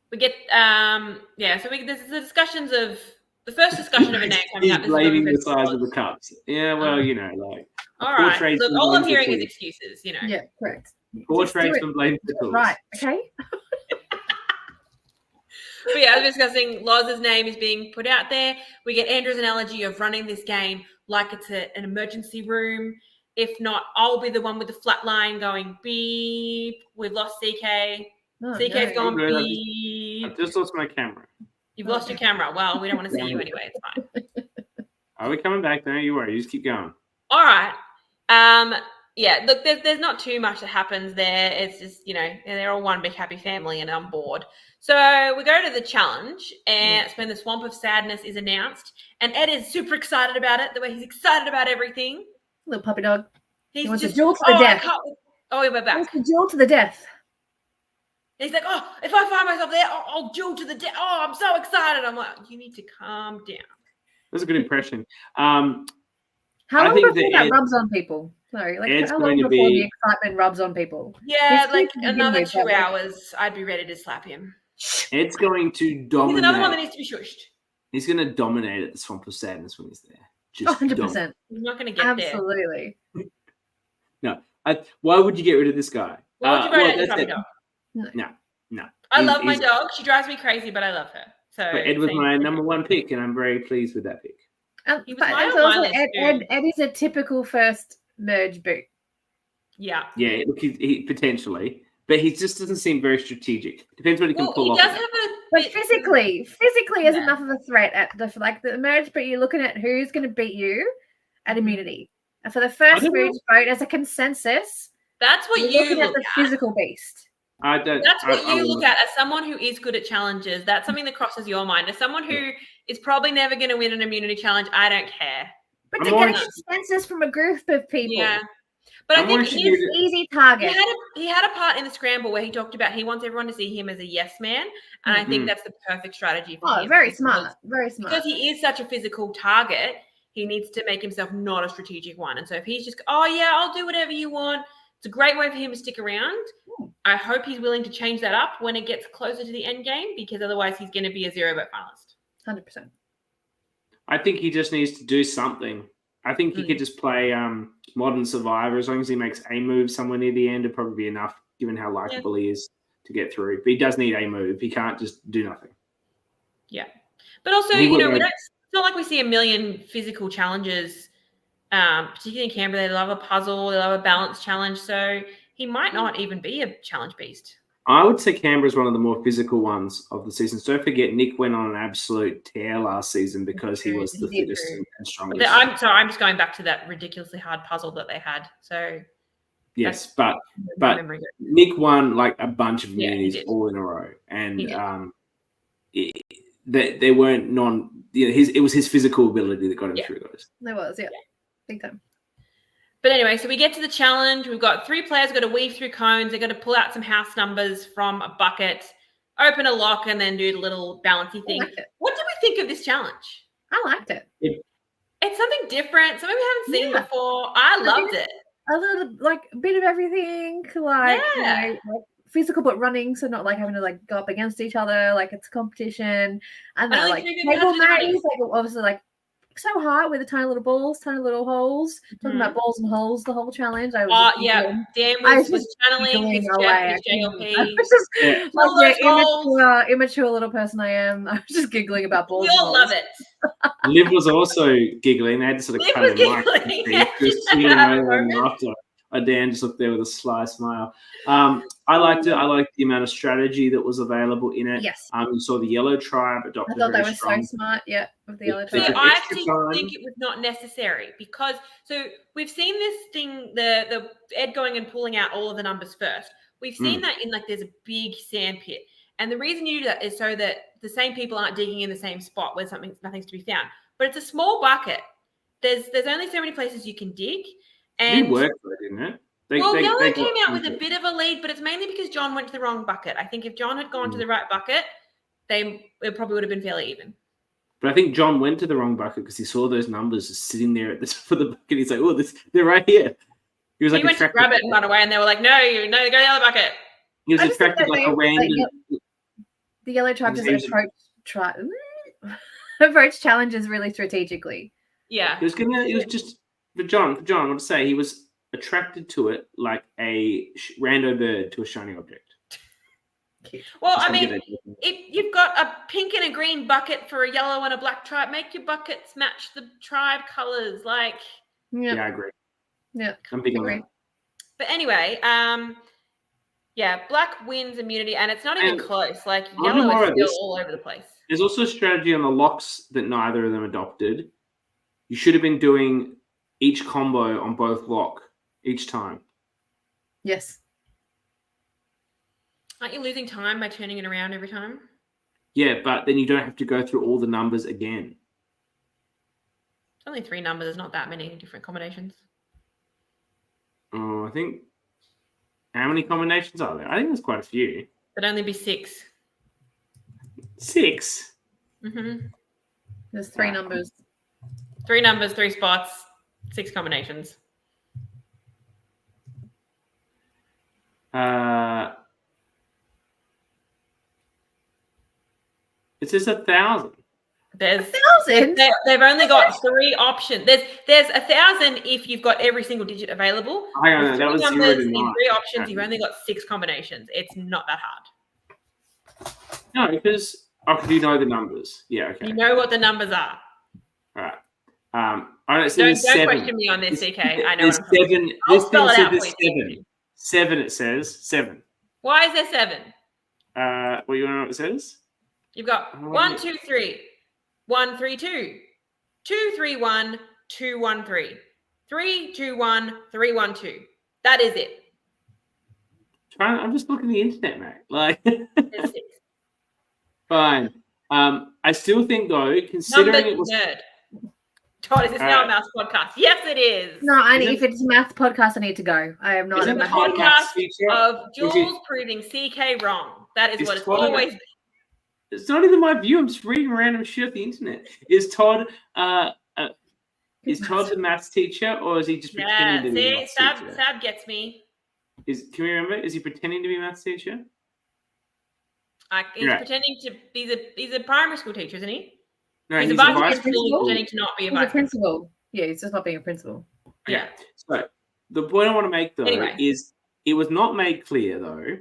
We get So there's the discussions of the first discussion of a name coming up. Blaming the size of the cups. Yeah, well, all right. Look, all I'm hearing is excuses, Yeah, correct. Poor tradesman blames the tools. Right, okay. But yeah, as we're discussing, Loz's name is being put out there. We get Andrew's analogy of running this game like it's an emergency room. If not, I'll be the one with the flat line going beep. We've lost CK. CK's gone beep. I've just lost my camera. You've lost your camera. Well, we don't want to see you anyway. It's fine. Are we coming back? Don't you worry. You just keep going. All right. Look, there's not too much that happens there. It's just, they're all one big happy family and I'm bored. So we go to the challenge, and it's when the Swamp of Sadness is announced, and Ed is super excited about it, the way he's excited about everything. Little puppy dog. He wants to duel to the death. We're back. He wants to duel to the death. He's like, oh, if I find myself there, I'll duel to the death. Oh, I'm so excited. I'm like, you need to calm down. That's a good impression. How long before that rubs on people? Sorry, like how long before the excitement rubs on people? Yeah, like another 2 hours, I'd be ready to slap him. Ed's going to dominate. He's another one that needs to be shushed. He's going to dominate at the Swamp of Sadness when he's there. Just 100%. He's not going to get Absolutely. No. Why would you get rid of this guy? Why would you vote out your dog? No. I love my dog. She drives me crazy, but I love her. So Ed was my number one pick, and I'm very pleased with that pick. Ed is a typical first merge boot. Yeah. Yeah, look, he potentially, but he just doesn't seem very strategic. Depends what he can pull off. He does have but physically is enough of a threat at the merge, but you're looking at who's going to beat you at immunity. And for the first merge vote, as a consensus, that's what you're looking at the physical beast. That's what you look at as someone who is good at challenges. That's something that crosses your mind. As someone who is probably never going to win an immunity challenge, I don't care. But to get a consensus from a group of people. Yeah. But I think he's an easy target. He had a part in the scramble where he talked about he wants everyone to see him as a yes man. And I think that's the perfect strategy for him. Very smart. Very smart. Because he is such a physical target, he needs to make himself not a strategic one. And so if he's just, I'll do whatever you want. It's a great way for him to stick around. I hope he's willing to change that up when it gets closer to the end game, because otherwise he's going to be a 0-vote finalist. 100%. I think he just needs to do something. I think he could just play Modern Survivor. As long as he makes a move somewhere near the end, it'd probably be enough, given how likable he is to get through. But he does need a move. He can't just do nothing. Yeah. But also, it's not like we see a million physical challenges, particularly in Canberra. They love a puzzle. They love a balance challenge. So he might not even be a challenge beast. I would say Canberra is one of the more physical ones of the season. So don't forget, Nick went on an absolute tear last season because he was the fittest and strongest. I'm just going back to that ridiculously hard puzzle that they had. So yes, but Nick won like a bunch of immunities all in a row, and they weren't it was his physical ability that got him through those. There was, big time. But anyway, so we get to the challenge. We've got 3 players got to weave through cones. They've got to pull out some house numbers from a bucket, open a lock, and then do the little balancy thing. What did we think of this challenge? I liked it. It's something different, something we haven't seen before. I loved it. A little, like, a bit of everything, like, like physical but running, so not like having to like go up against each other, like it's competition. And then like table maze, like obviously like so hard with the tiny little balls, tiny little holes. Talking about balls and holes the whole challenge. Dan was channeling his JLP. I was just like the immature little person I am. I was just giggling about balls. We all love it. Liv was also giggling. They had to sort of cut her mic. Dan just looked there with a sly smile. I liked it. I liked the amount of strategy that was available in it. Yes. You saw the Yellow Tribe adopted. I thought they were so smart. Yeah, with the Yellow Tribe. I actually think it was not necessary because we've seen this thing, the Ed going and pulling out all of the numbers first. We've seen that in there's a big sand pit, and the reason you do that is so that the same people aren't digging in the same spot where nothing's to be found. But it's a small bucket. There's only so many places you can dig. And it worked, didn't it? Yellow came out with a bit of a lead, but it's mainly because John went to the wrong bucket. I think if John had gone to the right bucket, it probably would have been fairly even. But I think John went to the wrong bucket because he saw those numbers just sitting there at the top of the bucket. He's like, they're right here. He went to grab it and run away, and they were like, no, go to the other bucket. He was attracted like a random. The Yellow Tribe just approach challenges really strategically. Yeah. It was just for John. I want to say he was attracted to it like a rando bird to a shiny object. Well, I mean, if you've got a pink and a green bucket for a yellow and a black tribe, make your buckets match the tribe colors. Yeah, I agree. Yeah, I'm big on that. But anyway, black wins immunity, and it's not even close. Yellow is still all over the place. There's also a strategy on the locks that neither of them adopted. You should have been doing each combo on both lock each time. Yes. Aren't you losing time by turning it around every time? Yeah, but then you don't have to go through all the numbers again. It's only 3 numbers. There's not that many different combinations. Oh, I think... How many combinations are there? I think there's quite a few. There'd only be 6. 6? Mm-hmm. There's 3 numbers. 3 numbers, 3 spots, 6 combinations. It says 1,000. There's 1,000? They've only got 3 options. There's 1,000 if you've got every single digit available. Hang on, that was 0 to 9. 3 options, you've only got 6 combinations. It's not that hard. No, because you know the numbers. Yeah, okay. You know what the numbers are. All right. I don't see there's 7. Don't question me on this, CK. I know. There's 7. I'll spell it out there's for you. 7. 7, it says. 7. Why is there 7? Well, you want to know what it says? You've got 1, 2, 3. 1, 3, 2. 2, 3, 1. 2, 1, 3. 3, 2, 1. 3, 1, 2. That is it. I'm just looking at the internet, mate. Like, There's 6. Fine. I still think, though, considering Numbers it was... nerd. Todd, is this now a maths podcast? Yes, it is. No, if it's a maths podcast, I need to go. I am not. It's a podcast of Jules proving CK wrong. That is what it's always been. It's not even my view. I'm just reading random shit off the internet. Is Todd the maths teacher, or is he just pretending to be a maths teacher? Sab gets me. Can we remember? Is he pretending to be a maths teacher? He's pretending to be he's a primary school teacher, isn't he? No, he's a vice principal pretending to not be a vice principal. Yeah, he's just not being a principal. Yeah. So the point I want to make, though, is it was not made clear, though,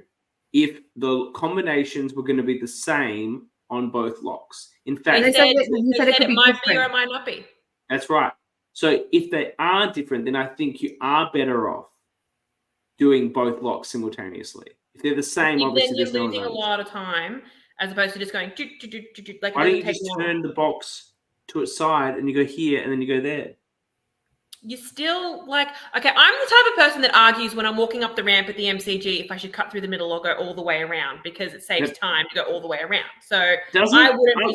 if the combinations were going to be the same on both locks. In fact, he said it might be or it might not be. That's right. So if they are different, then I think you are better off doing both locks simultaneously. If they're the same, obviously then you're losing a lot of time as opposed to just going like. Why don't you just turn the box to its side and you go here and then you go there? You're still like, okay, I'm the type of person that argues when I'm walking up the ramp at the MCG if I should cut through the middle or go all the way around because it saves time to go all the way around. So I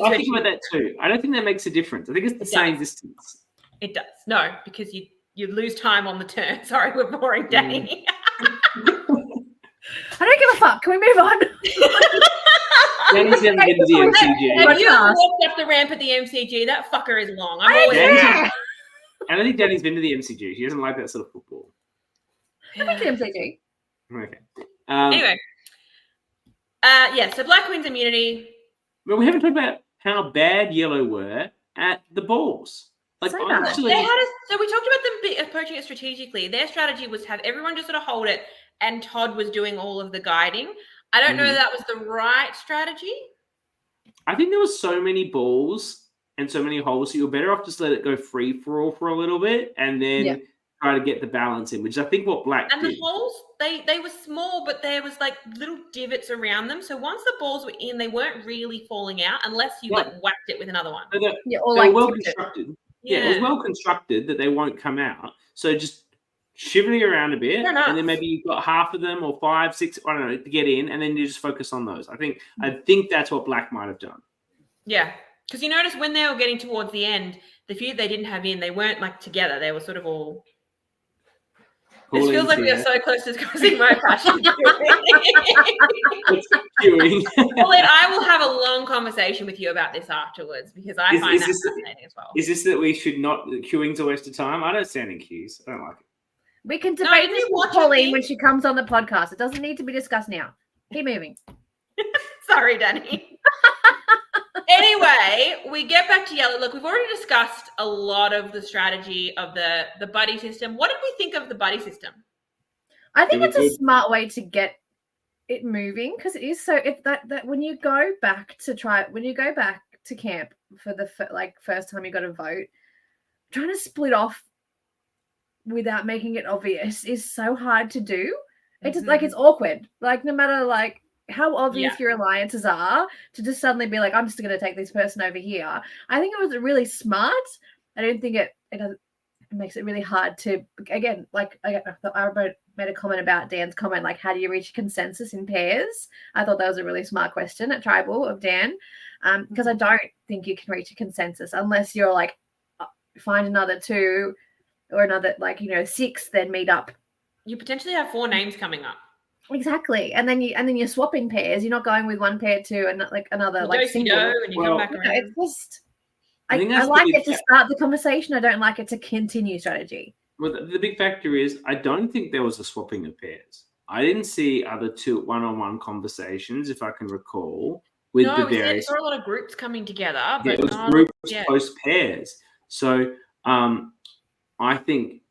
think about that too. I don't think that makes a difference. I think it's the same distance. It does. No, because you lose time on the turn. Sorry, we're boring, Dani. I don't give a fuck. Can we move on? Dani's never been to the MCG. Have you walked up the ramp at the MCG? That fucker is long. I don't think Dani's been to the MCG. She doesn't like that sort of football. I've been to the MCG. Okay. Anyway. So Black Queen's immunity. But we haven't talked about how bad Yellow were at the balls. Like, honestly, so we talked about them approaching it strategically. Their strategy was to have everyone just sort of hold it, and Todd was doing all of the guiding. I don't know if that was the right strategy. I think there were so many balls and so many holes, so you're better off just let it go free for all for a little bit, and then try to get the balance in, which I think what Black did. The holes, they were small, but there was like little divots around them. So once the balls were in, they weren't really falling out unless you like whacked it with another one. So they're well constructed. Yeah, it was well constructed that they won't come out. So just shivering around a bit, and then maybe you've got half of them or 5, 6, I don't know, to get in, and then you just focus on those. I think that's what Black might have done. Yeah, because you notice when they were getting towards the end, the few they didn't have in, they weren't like together. They were sort of all. This feels like we are so close to discussing my passion. Queuing. Well, I will have a long conversation with you about this afterwards because I find that fascinating as well. Is this that we should not? Queuing's a waste of time. I don't stand in queues. I don't like it. We can debate this with Pauline when she comes on the podcast. It doesn't need to be discussed now. Keep moving. Sorry, Dani. Anyway, we get back to Yellow. Look, we've already discussed a lot of the strategy of the buddy system. What did we think of the buddy system? I think it's a smart way to get it moving because it is so. If that when you go back to camp for the first time you got to vote, trying to split off without making it obvious is so hard to do. It's just it's awkward. Like no matter how obvious your alliances are, to just suddenly be like, I'm just going to take this person over here. I think it was really smart. I don't think it makes it really hard to, again, like I made a comment about Dan's comment, like, how do you reach consensus in pairs? I thought that was a really smart question at Tribal of Dan, because I don't think you can reach a consensus unless you're like, find another 2 or another, like, 6, then meet up. You potentially have 4 names coming up. Exactly, and then you're swapping pairs. You're not going with one pair to another like single. And you come back around. It's just I like it to start the conversation. I don't like it to continue strategy. Well, the big factor is I don't think there was a swapping of pairs. I didn't see other 2 one-on-one conversations, if I can recall, with the various. There are a lot of groups coming together, but it was groups post pairs. So I think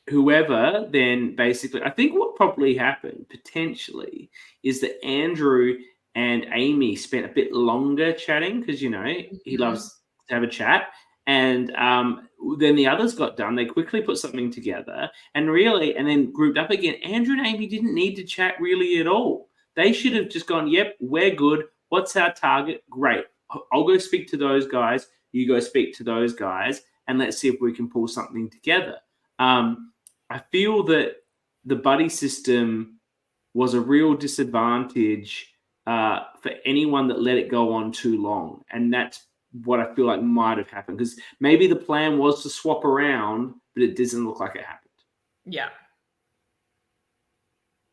whoever then basically, I think what probably happened potentially is that Andrew and Amy spent a bit longer chatting because, he loves to have a chat. And then the others got done. They quickly put something together and then grouped up again. Andrew and Amy didn't need to chat really at all. They should have just gone, yep, we're good. What's our target? Great. I'll go speak to those guys. You go speak to those guys. And let's see if we can pull something together. I feel that the buddy system was a real disadvantage for anyone that let it go on too long. And that's what I feel like might have happened, because maybe the plan was to swap around, but it doesn't look like it happened. Yeah.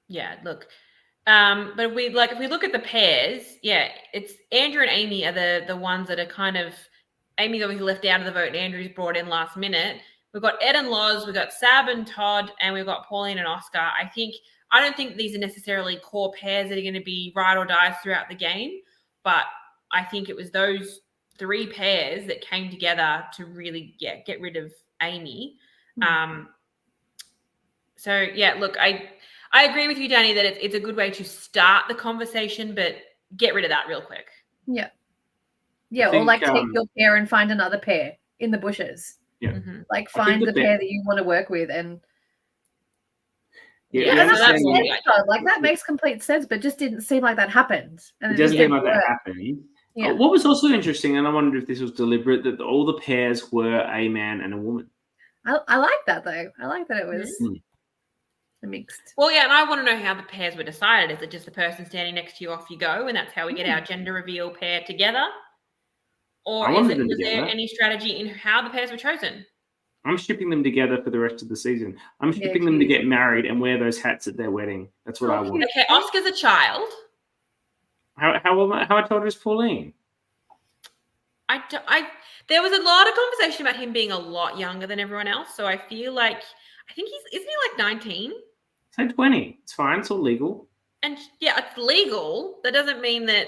Yeah, look. But if we look at the pairs, it's Andrew and Amy are the ones that are kind of, Amy's obviously left out of the vote and Andrew's brought in last minute. We've got Ed and Loz, we've got Sab and Todd, and we've got Pauline and Oscar. I don't think these are necessarily core pairs that are going to be ride or die throughout the game, but I think it was those 3 pairs that came together to really get rid of Amy. So look, I agree with you, Dani, that it's a good way to start the conversation, but get rid of that real quick. Yeah. Yeah, or take your pair and find another pair in the bushes. Yeah. Mm-hmm. Like find the pair that you want to work with and that makes complete sense, but just didn't seem like that happened. And it doesn't seem like that happened. Yeah. What was also interesting, and I wondered if this was deliberate, that all the pairs were a man and a woman. I like that though. I like that it was mixed. Well, and I want to know how the pairs were decided. Is it just the person standing next to you, off you go, and that's how we get our gender reveal pair together? Or was there any strategy in how the pairs were chosen? I'm shipping them together for the rest of the season. I'm shipping them to get married and wear those hats at their wedding. That's what I want. Okay, Oscar's a child. How tall is Pauline? There was a lot of conversation about him being a lot younger than everyone else. So I feel like, isn't he like 19? Say 20. It's fine. It's all legal. And it's legal. That doesn't mean that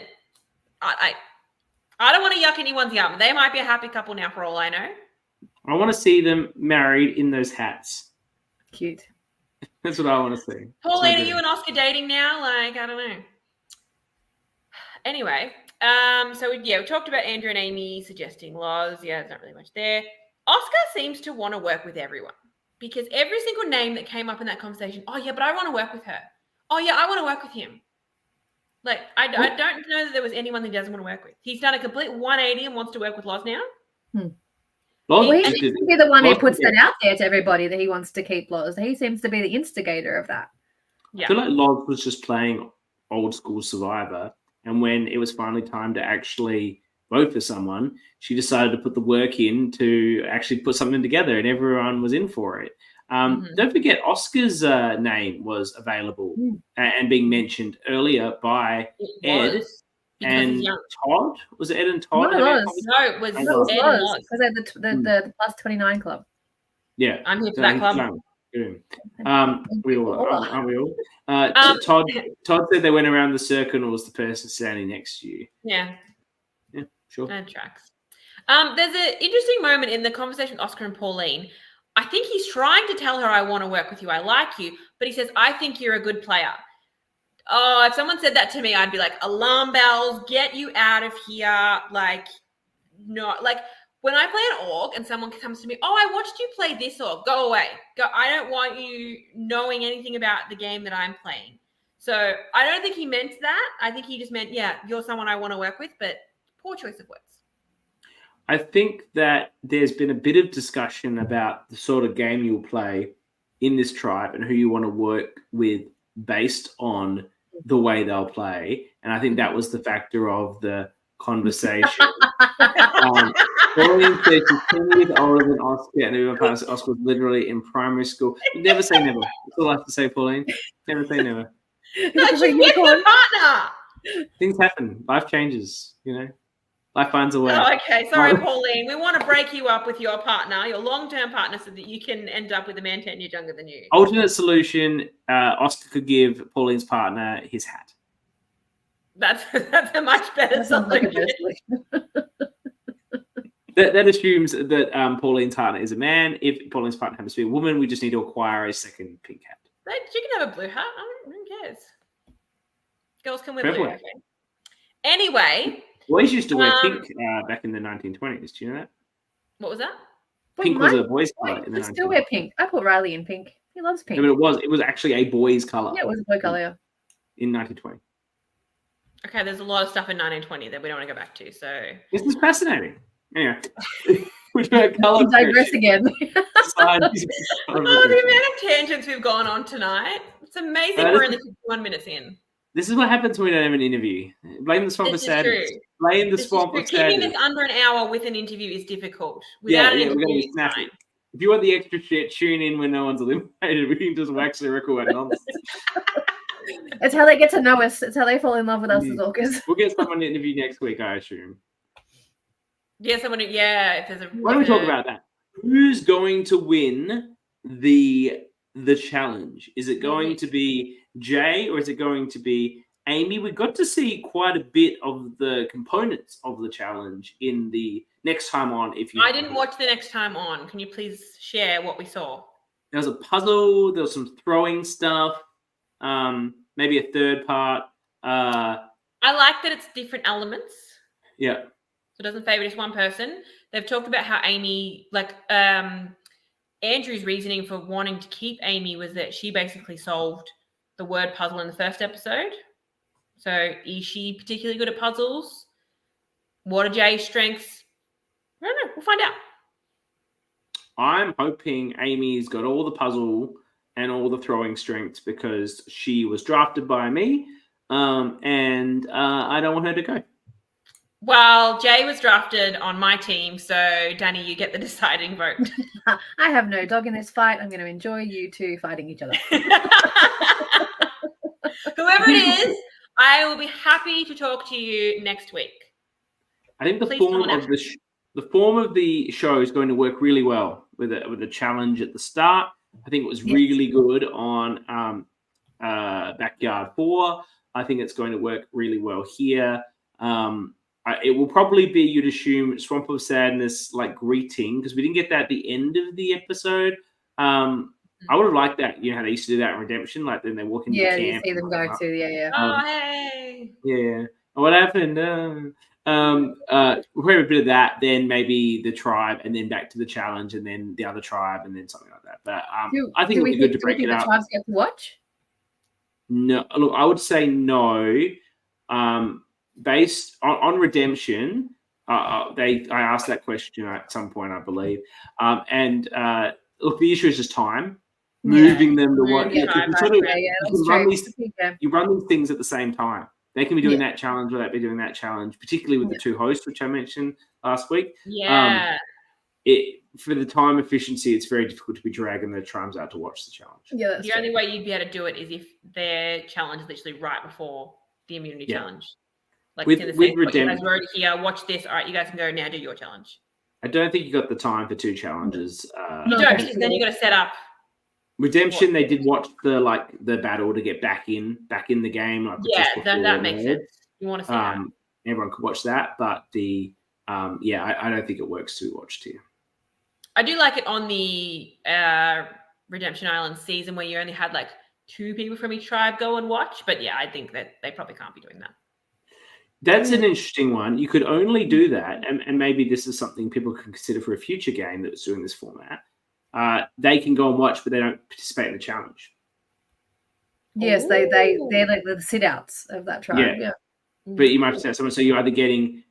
I don't want to yuck anyone's yum. They might be a happy couple now for all I know. I want to see them married in those hats. Cute. That's what I want to see. Pauline, are you and Oscar dating now? Like, I don't know. Anyway, so we talked about Andrew and Amy suggesting Loz. Yeah, there's not really much there. Oscar seems to want to work with everyone because every single name that came up in that conversation, oh, yeah, but I want to work with her. Oh, yeah, I want to work with him. Like, I don't know that there was anyone that he doesn't want to work with. He's done a complete 180 and wants to work with Loz now. He seems to be the one who puts that out there to everybody that he wants to keep Loz. He seems to be the instigator of that. Yeah. I feel like Loz was just playing old school Survivor, and when it was finally time to actually vote for someone, she decided to put the work in to actually put something together, and everyone was in for it. Don't forget, Oscar's name was available and being mentioned earlier by Ed and Todd. Was it Ed and Todd? No, it was Ed and Loz. Because they're the plus 29 club. Yeah. I'm here for that club. We all are, aren't we all? Todd said they went around the circle and was the person standing next to you. Yeah. Yeah, sure. That tracks. There's an interesting moment in the conversation with Oscar and Pauline. I think he's trying to tell her, I want to work with you. I like you. But he says, I think you're a good player. Oh, if someone said that to me, I'd be like, alarm bells, get you out of here. Like, no, like when I play an org and someone comes to me, oh, I watched you play this org. Go away. Go. I don't want you knowing anything about the game that I'm playing. So I don't think he meant that. I think he just meant, yeah, you're someone I want to work with, but poor choice of words. I think that there's been a bit of discussion about the sort of game you'll play in this tribe and who you want to work with based on the way they'll play. And I think that was the factor of the conversation. Pauline said she's 10 years older than Oscar, and everyone partner Oscar was literally in primary school. Never say never. That's all I have to say, Pauline. Never say never. No, she's with her partner. Things happen. Life changes, Life finds a way. Oh, okay. Sorry, Pauline. We want to break you up with your partner, your long-term partner, so that you can end up with a man 10 years younger than you. Alternate solution, Oscar could give Pauline's partner his hat. That's a much better solution. That assumes that Pauline's partner is a man. If Pauline's partner happens to be a woman, we just need to acquire a second pink hat. She can have a blue hat. Who cares? Girls can wear blue. Okay. Anyway. Boys used to wear pink back in the 1920s. Do you know that? What was that? Pink was a boy's colour in the 1920s. I still wear pink. I put Riley in pink. He loves pink. No, but it was actually a boy's colour. Yeah, it was a boy colour, yeah. In 1920. Okay, there's a lot of stuff in 1920 that we don't want to go back to. So this is fascinating. Anyway, which colour? Digress again. The amount of tangents we've gone on tonight. It's amazing we're in the 51 minutes in. This is what happens when we don't have an interview. Blame the swamp for sadness. Blame the swamp for sadness. Keeping this under an hour with an interview is difficult. Without an interview, we're going to be snappy. If you want the extra shit, tune in when no one's eliminated. We can just wax the record nonsense. It's how they get to know us. It's how they fall in love with us as orcas. We'll get someone to interview next week, I assume. Yeah, someone. Yeah, if there's a. Why don't we talk about that? Who's going to win the challenge? Is it going to be Jay or is it going to be Amy? We got to see quite a bit of the components of the challenge in the next time on. I didn't watch the next time on. Can you please share what we saw? There was a puzzle. There was some throwing stuff. Maybe a third part. I like that it's different elements. Yeah. So it doesn't favor just one person. They've talked about how Amy, Andrew's reasoning for wanting to keep Amy was that she basically solved the word puzzle in the first episode. So is she particularly good at puzzles? What are Jay's strengths? I don't know. We'll find out. I'm hoping Amy's got all the puzzle and all the throwing strengths because she was drafted by me, and I don't want her to go. Well, Jay was drafted on my team, so Dani, you get the deciding vote. I have no dog in this fight. I'm going to enjoy you two fighting each other. Whoever it is, I will be happy to talk to you next week. I think the form of the show is going to work really well with a challenge at the start. I think it was really good on Backyard 4. I think it's going to work really well here. It will probably be, you'd assume, Swamp of Sadness, like greeting, because we didn't get that at the end of the episode. I would have liked that. You know how they used to do that in Redemption, like then they walk into the camp. Yeah, you see them go to, yeah. Oh, hey. Yeah. What happened? We'll have a bit of that, then maybe the tribe, and then back to the challenge, and then the other tribe, and then something like that. But I think it would be good to break it up. Do the tribes get to watch? No, look, I would say no. Based on Redemption, I asked that question at some point, I believe. Look, the issue is just time. Moving them to what you run these things at the same time. They can be doing that challenge or they be doing that challenge, particularly with the two hosts, which I mentioned last week. Yeah. For the time efficiency, it's very difficult to be dragging the tribes out to watch the challenge. Yeah, the only way you'd be able to do it is if their challenge is literally right before the immunity challenge. Like with Redemption, you guys are already here. Watch this. All right, you guys can go now. Do your challenge. I don't think you got the time for two challenges. You don't, because then you got to set up. Redemption, they did watch the battle to get back in the game. Like that makes sense. You want to see that. Everyone could watch that, but I don't think it works to be watched here. I do like it on the Redemption Island season where you only had like two people from each tribe go and watch. But yeah, I think that they probably can't be doing that. That's an interesting one. You could only do that, and maybe this is something people can consider for a future game that's doing this format. They can go and watch, but they don't participate in the challenge. Yes, they're like the sit-outs of that tribe. Yeah. But you might have to have someone, so you're either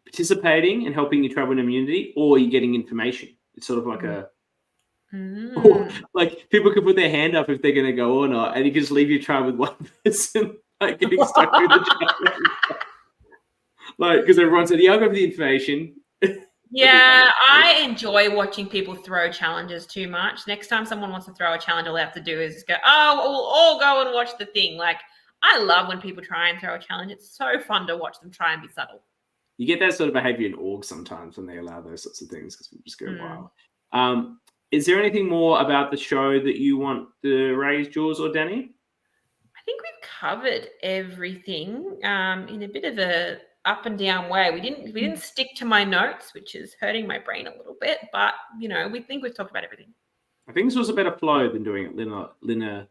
participating and helping your travel and immunity, or you're getting information. It's sort of like or, like people can put their hand up if they're going to go or not, and you can just leave your tribe with one person, like getting stuck with the challenge. Like, because everyone said, I'll go for the information. Yeah, I enjoy watching people throw challenges too much. Next time someone wants to throw a challenge, all they have to do is go, we'll all go and watch the thing. Like, I love when people try and throw a challenge. It's so fun to watch them try and be subtle. You get that sort of behavior in orgs sometimes when they allow those sorts of things because we just go wild. Is there anything more about the show that you want to raise, Jules or Dani? I think we've covered everything in a bit of a up and down way. We didn't stick to my notes, which is hurting my brain a little bit, but we think we've talked about everything. I think this was a better flow than doing it linear.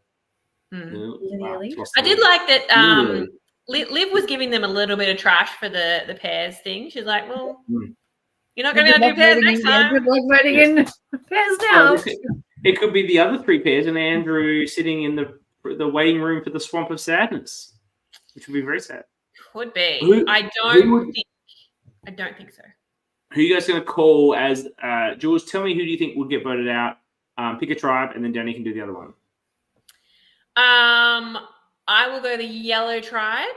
I did like that Liv was giving them a little bit of trash for the pairs thing. She's like, well, you're not going to be able to do pairs next time. Good luck voting in pairs now. It could be the other 3 pairs and Andrew sitting in the waiting room for the Swamp of Sadness, which would be very sad. Could be. I don't think so. Who are you guys going to call as Jules? Tell me who do you think will get voted out? Pick a tribe, and then Dani can do the other one. I will go the yellow tribe,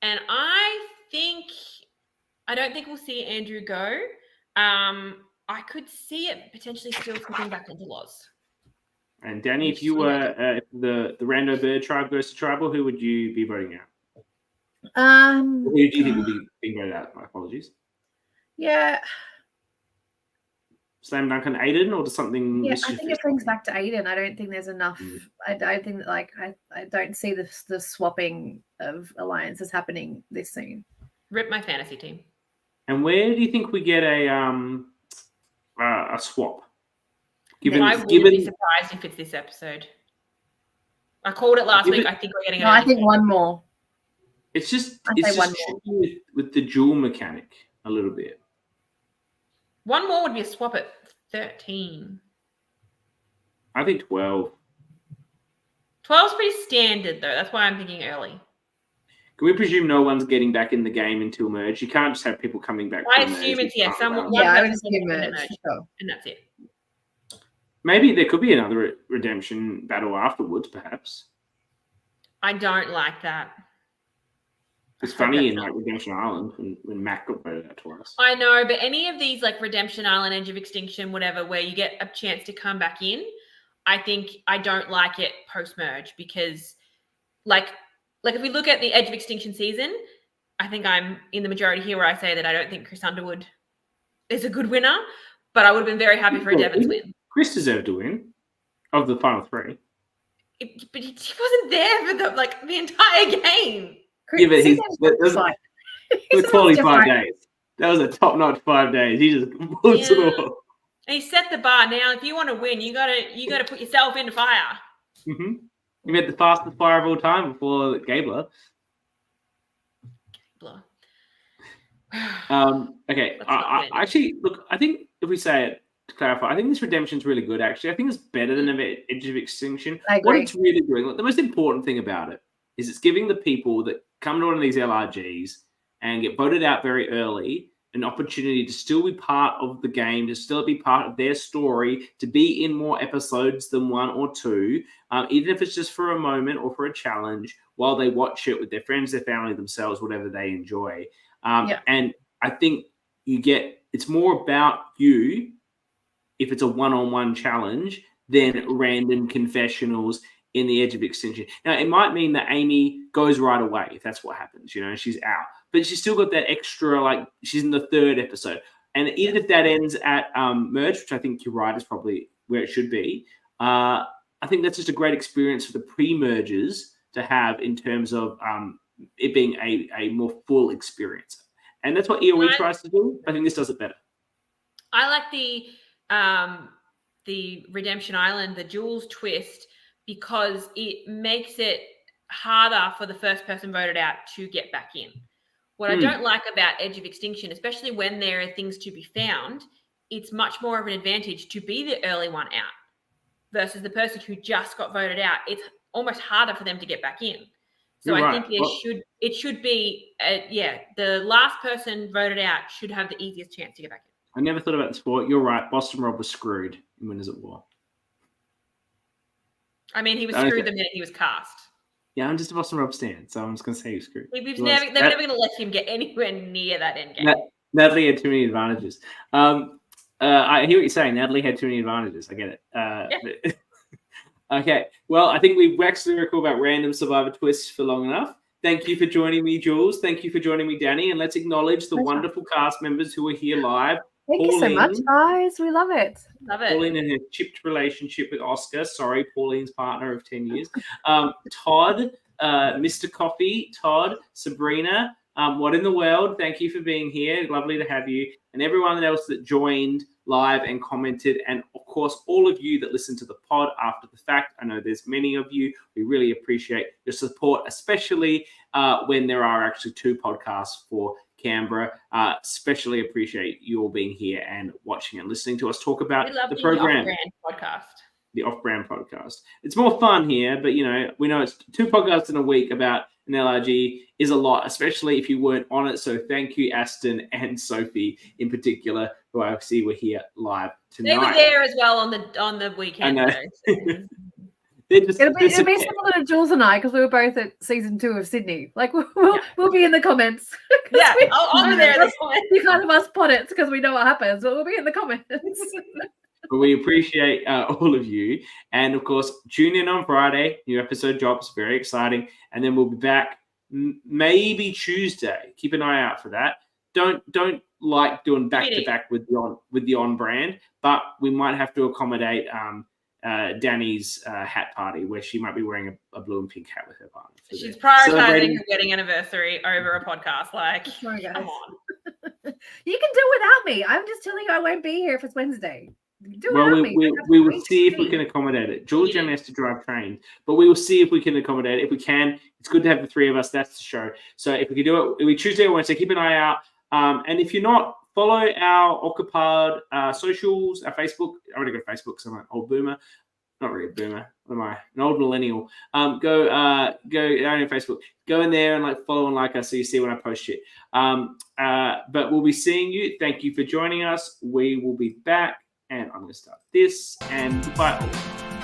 and I don't think we'll see Andrew go. I could see it potentially still slipping back into Loz. And Dani, if you were if the rando bird tribe goes to tribal, who would you be voting out? Who do you think will be being voted out? My apologies. Yeah. Slam dunk on Aiden, or does something? Yeah, I think it brings back to Aiden. I don't think there's enough. I don't think I don't see the swapping of alliances happening this soon. Rip my fantasy team. And where do you think we get a swap? I wouldn't be surprised if it's this episode. I called it last week. I think we're getting. I think one more. It's just with the dual mechanic a little bit. One more would be a swap at 13. I think 12. 12's pretty standard, though. That's why I'm thinking early. Can we presume no one's getting back in the game until merge? You can't just have people coming back. I assume it's someone. I would assume merge, and that's it. Maybe there could be another redemption battle afterwards, perhaps. I don't like that. It's funny in like Redemption Island when Mac got voted out twice. I know, but any of these like Redemption Island, Edge of Extinction, whatever, where you get a chance to come back in, I think I don't like it post-merge because like if we look at the Edge of Extinction season, I think I'm in the majority here where I say that I don't think Chris Underwood is a good winner, but I would have been very happy for a Devon's win. Chris deserved to win of the final 3. But he wasn't there for the entire game. Yeah, but the quality 5 days. That was a top-notch 5 days. He just puts it all. And he set the bar. Now, if you want to win, you gotta put yourself into fire. Mm-hmm. You had the fastest fire of all time before Gabler. Okay. I actually look. I think if we say it to clarify, I think this redemption is really good. Actually, I think it's better than Edge of Extinction. I agree. What it's really doing, the most important thing about it is it's giving the people that come to one of these LRGs and get voted out very early an opportunity to still be part of the game, to still be part of their story, to be in more episodes than 1 or 2, even if it's just for a moment or for a challenge, while they watch it with their friends, their family, themselves, whatever they enjoy. And I think it's more about you if it's a one-on-one challenge than random confessionals in the Edge of Extinction. Now, it might mean that Amy goes right away if that's what happens, she's out. But she's still got that extra, she's in the 3rd episode. And even if that ends at merge, which I think you're right is probably where it should be, I think that's just a great experience for the pre-mergers to have in terms of it being a more full experience. And that's what EOE tries to do. I think this does it better. I like the Redemption Island, the Jules twist, because it makes it harder for the first person voted out to get back in. What I don't like about Edge of Extinction, especially when there are things to be found, it's much more of an advantage to be the early one out versus the person who just got voted out. It's almost harder for them to get back in. So I think it should be, the last person voted out should have the easiest chance to get back in. I never thought about the sport. You're right. Boston Rob was screwed in Winners at War. I mean, he was screwed the minute he was cast. Yeah, I'm just a Boston Rob stan, so I'm just going to say he was screwed. They're never going to let him get anywhere near that end game. Natalie had too many advantages. I hear what you're saying. Natalie had too many advantages. I get it. Okay. Well, I think we've waxed lyrical about random Survivor twists for long enough. Thank you for joining me, Jules. Thank you for joining me, Dani. And let's acknowledge the wonderful cast members who are here live. Thank you so much, guys. We love it. Love it. Pauline and her chipped relationship with Oscar. Sorry, Pauline's partner of 10 years. Todd, Mr. Coffee, Todd, Sabrina. What in the world? Thank you for being here. Lovely to have you. And everyone else that joined live and commented. And, of course, all of you that listen to the pod after the fact. I know there's many of you. We really appreciate your support, especially when there are actually 2 podcasts for Canberra. Especially appreciate you all being here and watching and listening to us talk about the program. The Off-Brand Podcast. It's more fun here, but, we know it's 2 podcasts in a week about an LRG is a lot, especially if you weren't on it. So thank you, Aston and Sophie in particular, who I see were here live tonight. They were there as well on the weekend. I know. It'll be similar to Jules and I, because we were both at season 2 of Sydney. Like we'll be in the comments. Yeah, I'll be there in the comments. You kind of must put it because we know what happens, but we'll be in the comments. But we appreciate all of you. And, of course, tune in on Friday. New episode drops. Very exciting. And then we'll be back maybe Tuesday. Keep an eye out for that. Don't like doing back-to-back with the on-brand, but we might have to accommodate Dani's hat party, where she might be wearing a blue and pink hat with her partner. She's prioritizing her wedding anniversary over a podcast. Like, come on. You can do without me. I'm just telling you I won't be here if it's Wednesday. We will see if we can accommodate it. Jules Dani has to drive trains, but we will see if we can accommodate it. If we can, it's good to have the 3 of us. That's the show. So if we can do it, it'll be Tuesday or Wednesday. Keep an eye out. And if you're not, follow our ORCA socials, our Facebook. I already got Facebook because I'm an old boomer. Not really a boomer. What am I? An old millennial. Go on Facebook. Go in there and follow and like us so you see when I post shit. But we'll be seeing you. Thank you for joining us. We will be back. And I'm going to start this, and goodbye all.